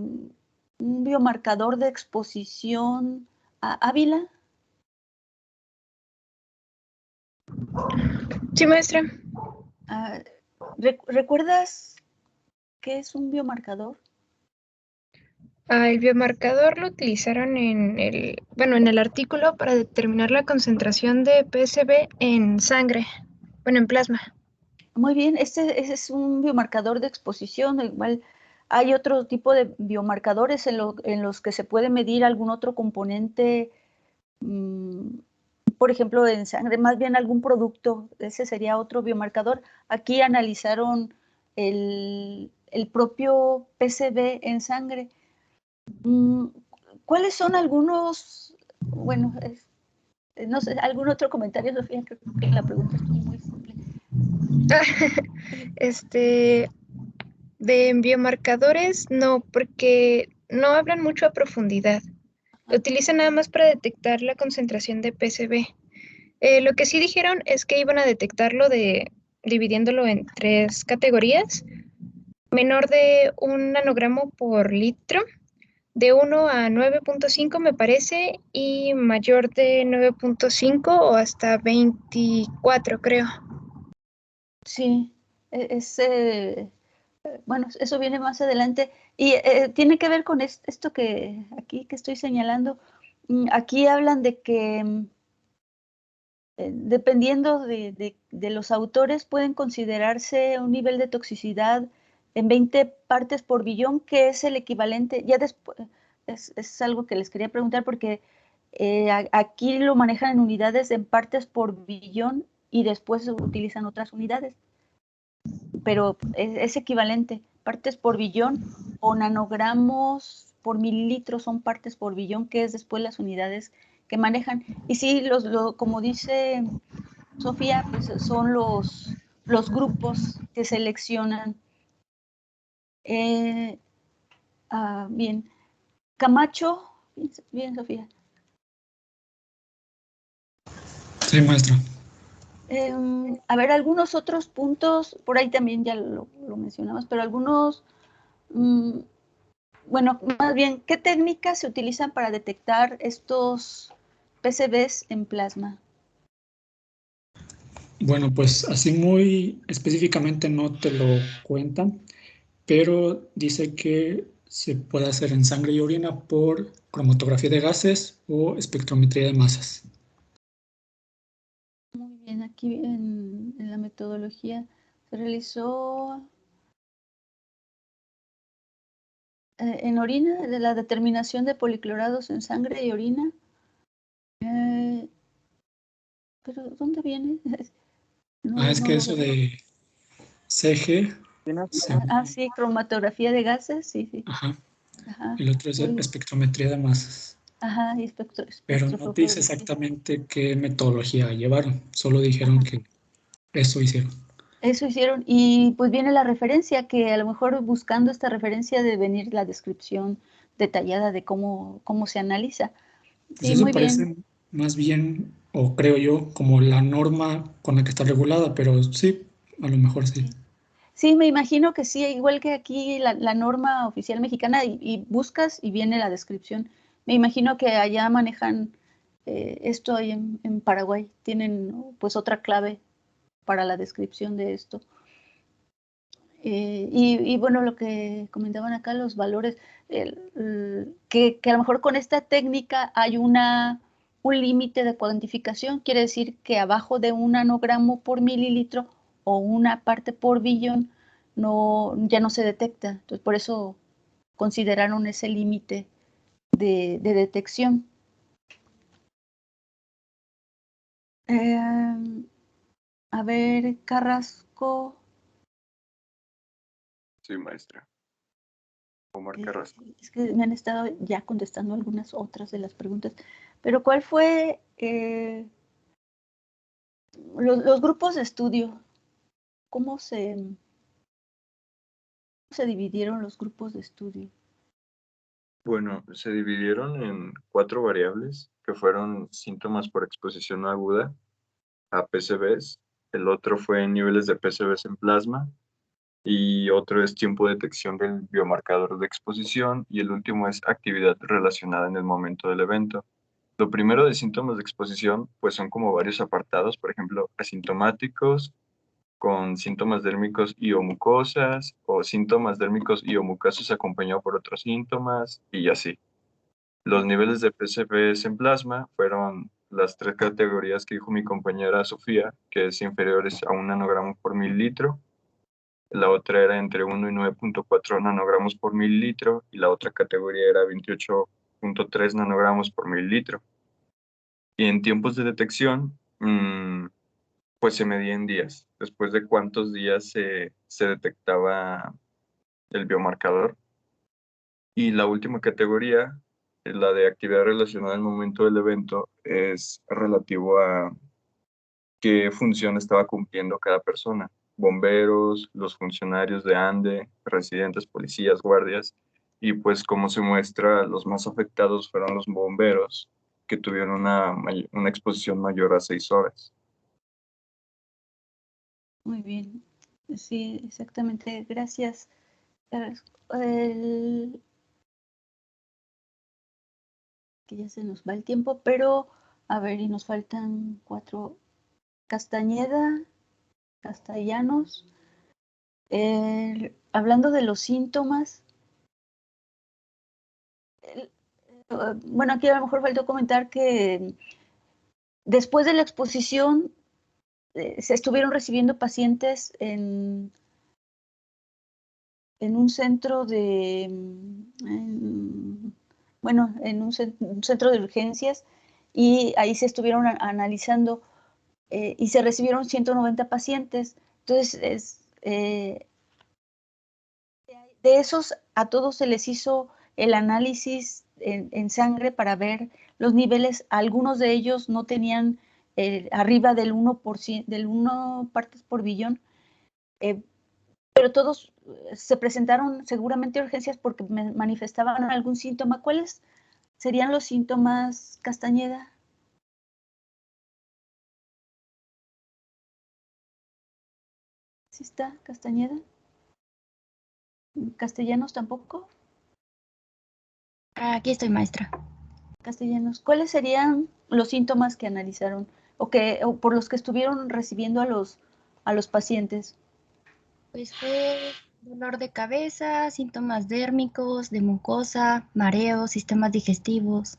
un biomarcador de exposición a Ávila. Sí, maestra. ¿Recuerdas qué es un biomarcador? El biomarcador lo utilizaron en el artículo para determinar la concentración de PSB en sangre, en plasma. Muy bien, ese es un biomarcador de exposición. Igual hay otro tipo de biomarcadores en los que se puede medir algún otro componente, por ejemplo, en sangre, más bien algún producto. Ese sería otro biomarcador. Aquí analizaron el propio PSB en sangre. ¿Cuáles son algunos, no sé, algún otro comentario, Sofía? Creo que la pregunta estuvo muy simple. De biomarcadores, no, porque no hablan mucho a profundidad. Lo utilizan nada más para detectar la concentración de PSB. Lo que sí dijeron es que iban a detectarlo dividiéndolo en 3 categorías. Menor de 1 nanogramo por litro, de 1 a 9.5 me parece, y mayor de 9.5 o hasta 24, creo. Sí, bueno, eso viene más adelante. Y tiene que ver con esto que aquí que estoy señalando. Aquí hablan de que dependiendo de los autores pueden considerarse un nivel de toxicidad en 20 partes por billón, que es el equivalente. Ya después, es algo que les quería preguntar porque aquí lo manejan en unidades en partes por billón y después utilizan otras unidades. Pero es equivalente, partes por billón o nanogramos por mililitro son partes por billón, que es después las unidades que manejan. Y sí, como dice Sofía, pues son los grupos que seleccionan. Bien. Camacho, bien, Sofía. Sí, maestra. A ver, algunos otros puntos, por ahí también ya lo mencionamos, pero algunos, bueno, más bien, ¿qué técnicas se utilizan para detectar estos PCBs en plasma? Bueno, pues así muy específicamente no te lo cuentan, pero dice que se puede hacer en sangre y orina por cromatografía de gases o espectrometría de masas. Muy bien, aquí en la metodología se realizó en orina, de la determinación de policlorados en sangre y orina. ¿Pero dónde viene? Es que eso de CG. Sí, cromatografía de gases, sí. Ajá. Ajá. El otro es espectrometría de masas. Ajá, y Pero no dice exactamente qué metodología llevaron, solo dijeron que eso hicieron. Eso hicieron, y pues viene la referencia, que a lo mejor buscando esta referencia debe venir la descripción detallada de cómo se analiza. Pues Sí, eso muy parece bien. más bien, o creo yo, como la norma con la que está regulada, pero sí, a lo mejor sí. Sí, me imagino que sí, igual que aquí la norma oficial mexicana, y buscas y viene la descripción. Me imagino que allá manejan esto ahí en Paraguay, tienen pues otra clave para la descripción de esto. Y bueno, lo que comentaban acá, los valores, que a lo mejor con esta técnica hay un límite de cuantificación, quiere decir que abajo de 1 nanogramo por mililitro o 1 parte por billón ya no se detecta. Entonces, por eso consideraron ese límite de detección. A ver, Carrasco. Sí, maestra. Omar Carrasco. Es que me han estado ya contestando algunas otras de las preguntas, pero ¿cuál fue los grupos de estudio? ¿Cómo se dividieron los grupos de estudio? Bueno, se dividieron en 4 variables, que fueron síntomas por exposición no aguda a PCBs, el otro fue niveles de PCBs en plasma, y otro es tiempo de detección del biomarcador de exposición, y el último es actividad relacionada en el momento del evento. Lo primero de síntomas de exposición, pues son como varios apartados, por ejemplo, asintomáticos, con síntomas dérmicos y o mucosas, o síntomas dérmicos y o mucosos acompañado por otros síntomas, y así. Los niveles de PCBs en plasma fueron las 3 categorías que dijo mi compañera Sofía, que es inferiores a 1 nanogramo por mililitro. La otra era entre 1 y 9.4 nanogramos por mililitro, y la otra categoría era 28.3 nanogramos por mililitro. Y en tiempos de detección, pues se medía en días. Después de cuántos días se detectaba el biomarcador. Y la última categoría, la de actividad relacionada al momento del evento, es relativo a qué función estaba cumpliendo cada persona. Bomberos, los funcionarios de ANDE, residentes, policías, guardias. Y pues como se muestra, los más afectados fueron los bomberos, que tuvieron una exposición mayor a 6 horas. Muy bien. Sí, exactamente. Gracias. Que ya se nos va el tiempo, pero a ver, y nos faltan 4. Castañeda, Castellanos. Hablando de los síntomas, bueno, aquí a lo mejor faltó comentar que después de la exposición se estuvieron recibiendo pacientes en un centro de, bueno, en un centro de urgencias, y ahí se estuvieron analizando y se recibieron 190 pacientes. Entonces, de esos a todos se les hizo el análisis en sangre para ver los niveles. Algunos de ellos no tenían arriba del 1%, del 1 partes por billón, pero todos se presentaron seguramente a urgencias porque manifestaban algún síntoma. ¿Cuáles serían los síntomas, Castañeda? ¿Sí está, Castañeda? ¿Castellanos tampoco? Aquí estoy, maestra. Castellanos, ¿cuáles serían los síntomas que analizaron o por los que estuvieron recibiendo a los pacientes? Pues fue dolor de cabeza, síntomas dérmicos, de mucosa, mareos, sistemas digestivos,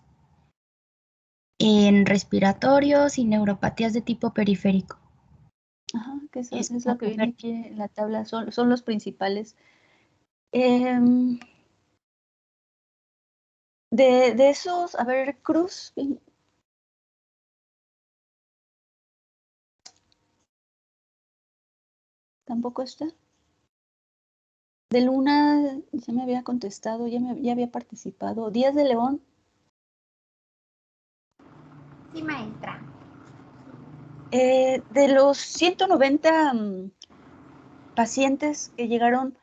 en respiratorios y neuropatías de tipo periférico. Ajá, que eso es lo que viene aquí en la tabla, son los principales. De esos, a ver, Cruz. ¿Tampoco está? De Luna, ya me había contestado, ya había participado. Díaz de León. Sí, maestra. De los 190 pacientes que llegaron,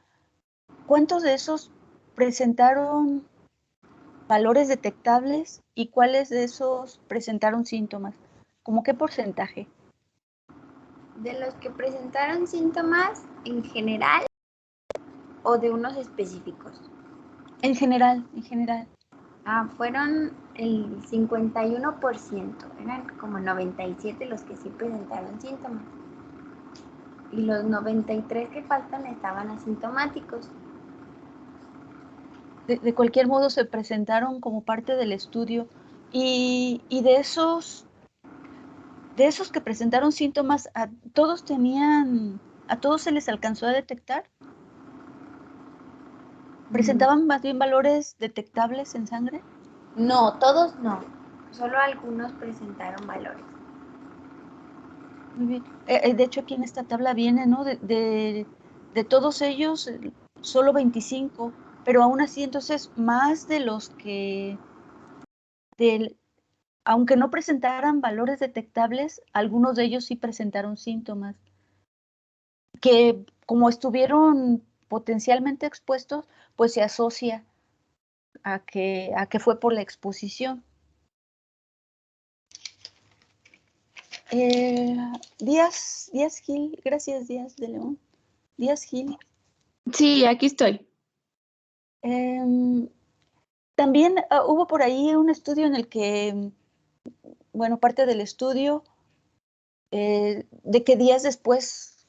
¿cuántos de esos presentaron valores detectables y cuáles de esos presentaron síntomas? ¿Cómo qué porcentaje? De los que presentaron síntomas en general o de unos específicos. En general, en general. Fueron el 51%, eran como 97 los que sí presentaron síntomas. Y los 93 que faltan estaban asintomáticos. De cualquier modo se presentaron como parte del estudio y de esos que presentaron síntomas, ¿a todos se les alcanzó a detectar? ¿Presentaban más bien valores detectables en sangre? No, todos no. Solo algunos presentaron valores. Muy bien. De hecho, aquí en esta tabla viene, ¿no? De todos ellos, solo 25, pero aún así entonces más de los que, aunque no presentaran valores detectables, algunos de ellos sí presentaron síntomas, que como estuvieron potencialmente expuestos, pues se asocia a que fue por la exposición. Díaz Gil, gracias Díaz de León. Díaz Gil. Sí, aquí estoy. También hubo por ahí un estudio en el que, bueno, parte del estudio, de que días después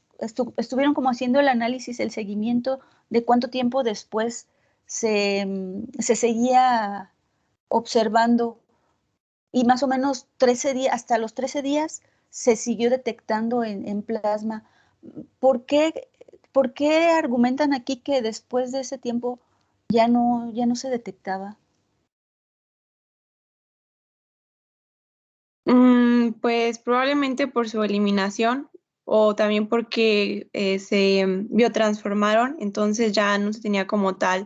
estuvieron como haciendo el análisis, el seguimiento de cuánto tiempo después se seguía observando, y más o menos 13 días, hasta los 13 días se siguió detectando en plasma. ¿Por qué argumentan aquí que después de ese tiempo ya no se detectaba? Pues probablemente por su eliminación o también porque se biotransformaron, entonces ya no se tenía como tal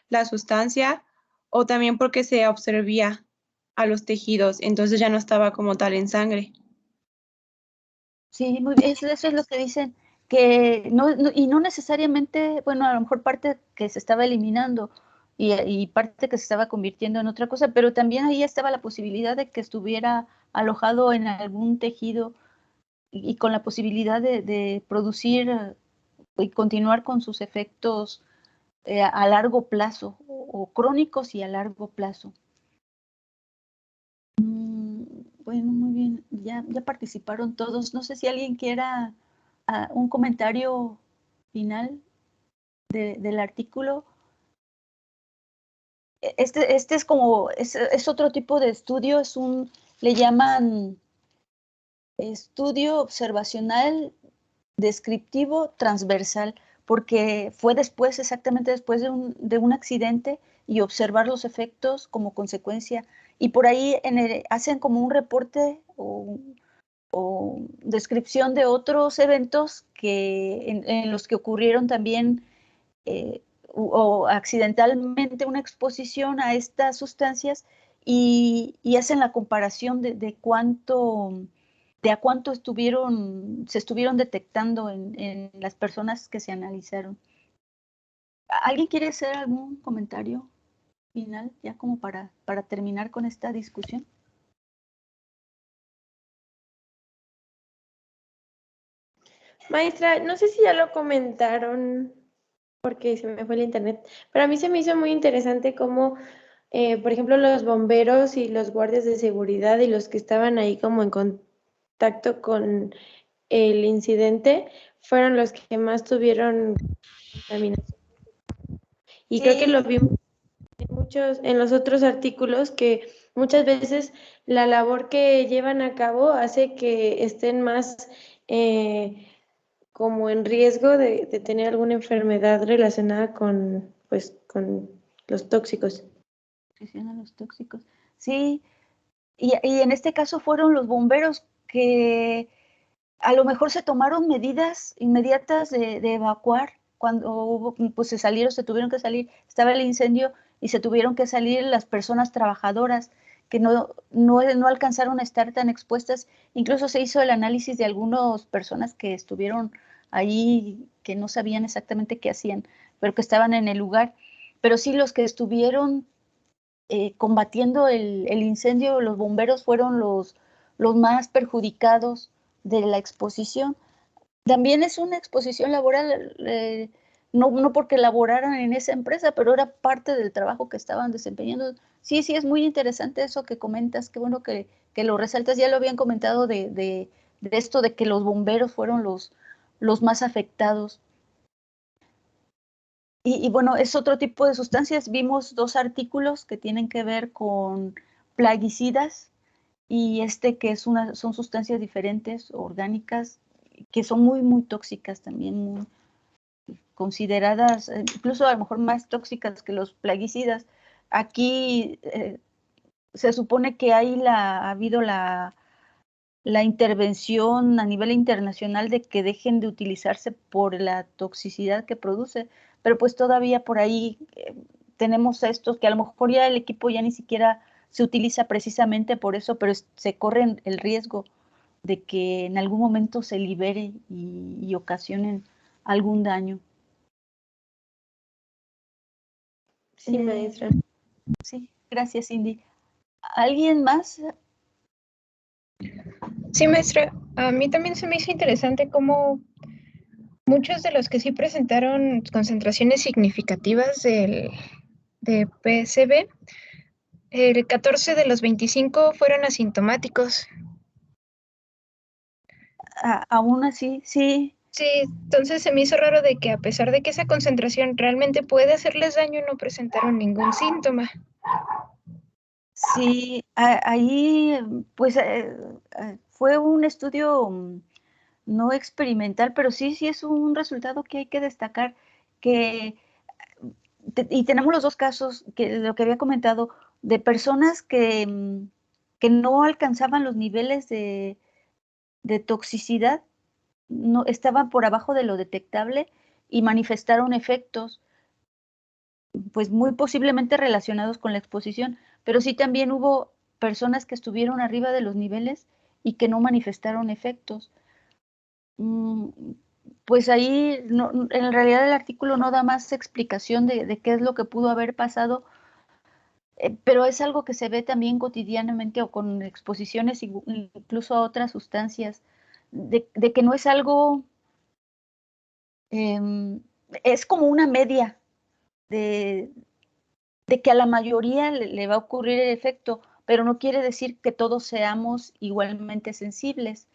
la sustancia, o también porque se absorbía a los tejidos, entonces ya no estaba como tal en sangre. Sí, eso es lo que dicen, que y no necesariamente, bueno, a lo mejor parte que se estaba eliminando y parte que se estaba convirtiendo en otra cosa, pero también ahí estaba la posibilidad de que estuviera alojado en algún tejido y con la posibilidad de producir y continuar con sus efectos a largo plazo, o crónicos y a largo plazo. Bueno, muy bien, ya participaron todos. No sé si alguien quiera un comentario final del artículo. Este es como, es otro tipo de estudio, le llaman estudio observacional descriptivo transversal, porque fue después, exactamente después de un accidente, y observar los efectos como consecuencia. Y por ahí hacen como un reporte o descripción de otros eventos en los que ocurrieron también o accidentalmente una exposición a estas sustancias, y hacen la comparación de a cuánto se estuvieron detectando en las personas que se analizaron. ¿Alguien quiere hacer algún comentario final, ya como para terminar con esta discusión? Maestra, no sé si ya lo comentaron porque se me fue el internet, pero a mí se me hizo muy interesante cómo, por ejemplo, los bomberos y los guardias de seguridad y los que estaban ahí como en contacto con el incidente fueron los que más tuvieron contaminación. Y creo que lo vimos en los otros artículos, que muchas veces la labor que llevan a cabo hace que estén más como en riesgo de tener alguna enfermedad relacionada con los tóxicos. Los tóxicos. Sí, y en este caso fueron los bomberos que a lo mejor se tomaron medidas inmediatas de evacuar cuando pues se tuvieron que salir, estaba el incendio y se tuvieron que salir las personas trabajadoras que no alcanzaron a estar tan expuestas. Incluso se hizo el análisis de algunas personas que estuvieron ahí, que no sabían exactamente qué hacían, pero que estaban en el lugar. Pero sí, los que estuvieron combatiendo el incendio, los bomberos fueron los más perjudicados de la exposición. También es una exposición laboral, no porque laboraran en esa empresa, pero era parte del trabajo que estaban desempeñando. Sí, es muy interesante eso que comentas, qué bueno que lo resaltas. Ya lo habían comentado de esto de que los bomberos fueron los más afectados. Y bueno, es otro tipo de sustancias. Vimos 2 artículos que tienen que ver con plaguicidas, y que son sustancias diferentes, orgánicas, que son muy, muy tóxicas también, muy consideradas, incluso a lo mejor más tóxicas que los plaguicidas. Aquí se supone que ha habido la intervención a nivel internacional de que dejen de utilizarse por la toxicidad que produce, pero pues todavía por ahí tenemos estos que a lo mejor ya el equipo ya ni siquiera se utiliza precisamente por eso, pero se corre el riesgo de que en algún momento se libere y ocasionen algún daño. Sí, maestra. Sí, gracias, Cindy. ¿Alguien más? Sí, maestra. A mí también se me hizo interesante cómo muchos de los que sí presentaron concentraciones significativas de PCB, el 14 de los 25 fueron asintomáticos. Aún así, sí. Sí, entonces se me hizo raro de que a pesar de que esa concentración realmente puede hacerles daño, no presentaron ningún síntoma. Sí, ahí pues fue un estudio no experimental, pero sí es un resultado que hay que destacar, y tenemos los dos casos, que lo que había comentado, de personas que no alcanzaban los niveles de toxicidad, no estaban por abajo de lo detectable y manifestaron efectos, pues muy posiblemente relacionados con la exposición, pero sí también hubo personas que estuvieron arriba de los niveles y que no manifestaron efectos. Pues ahí, en realidad el artículo no da más explicación de qué es lo que pudo haber pasado, pero es algo que se ve también cotidianamente o con exposiciones incluso a otras sustancias, de que no es algo, es como una media de que a la mayoría le va a ocurrir el efecto, pero no quiere decir que todos seamos igualmente sensibles.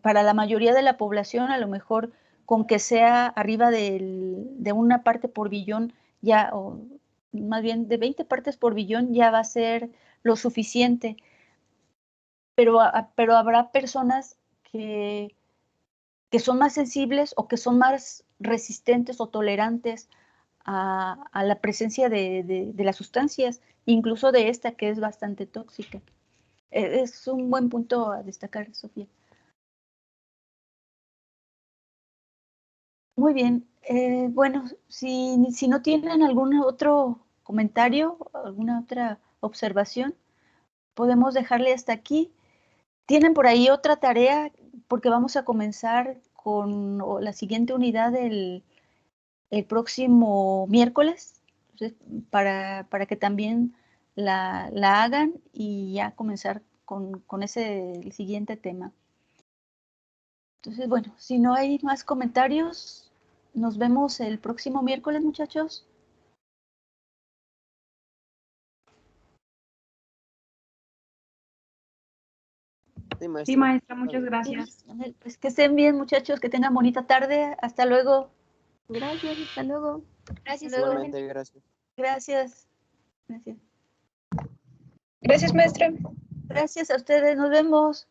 Para la mayoría de la población, a lo mejor con que sea arriba de una parte por billón, ya, o más bien de 20 partes por billón, ya va a ser lo suficiente. Pero habrá personas que son más sensibles o que son más resistentes o tolerantes a la presencia de las sustancias, incluso de esta que es bastante tóxica. Es un buen punto a destacar, Sofía. Muy bien. Bueno, si no tienen algún otro comentario, alguna otra observación, podemos dejarle hasta aquí. ¿Tienen por ahí otra tarea? Porque vamos a comenzar con la siguiente unidad el próximo miércoles, entonces, para que también la hagan y ya comenzar con el siguiente tema. Entonces, bueno, si no hay más comentarios, nos vemos el próximo miércoles, muchachos. Sí, maestra, muchas gracias. Pues que estén bien, muchachos, que tengan bonita tarde. Hasta luego. Gracias, hasta luego. Gracias, igualmente, gracias. Gracias. Gracias. Gracias, maestra. Gracias a ustedes, nos vemos.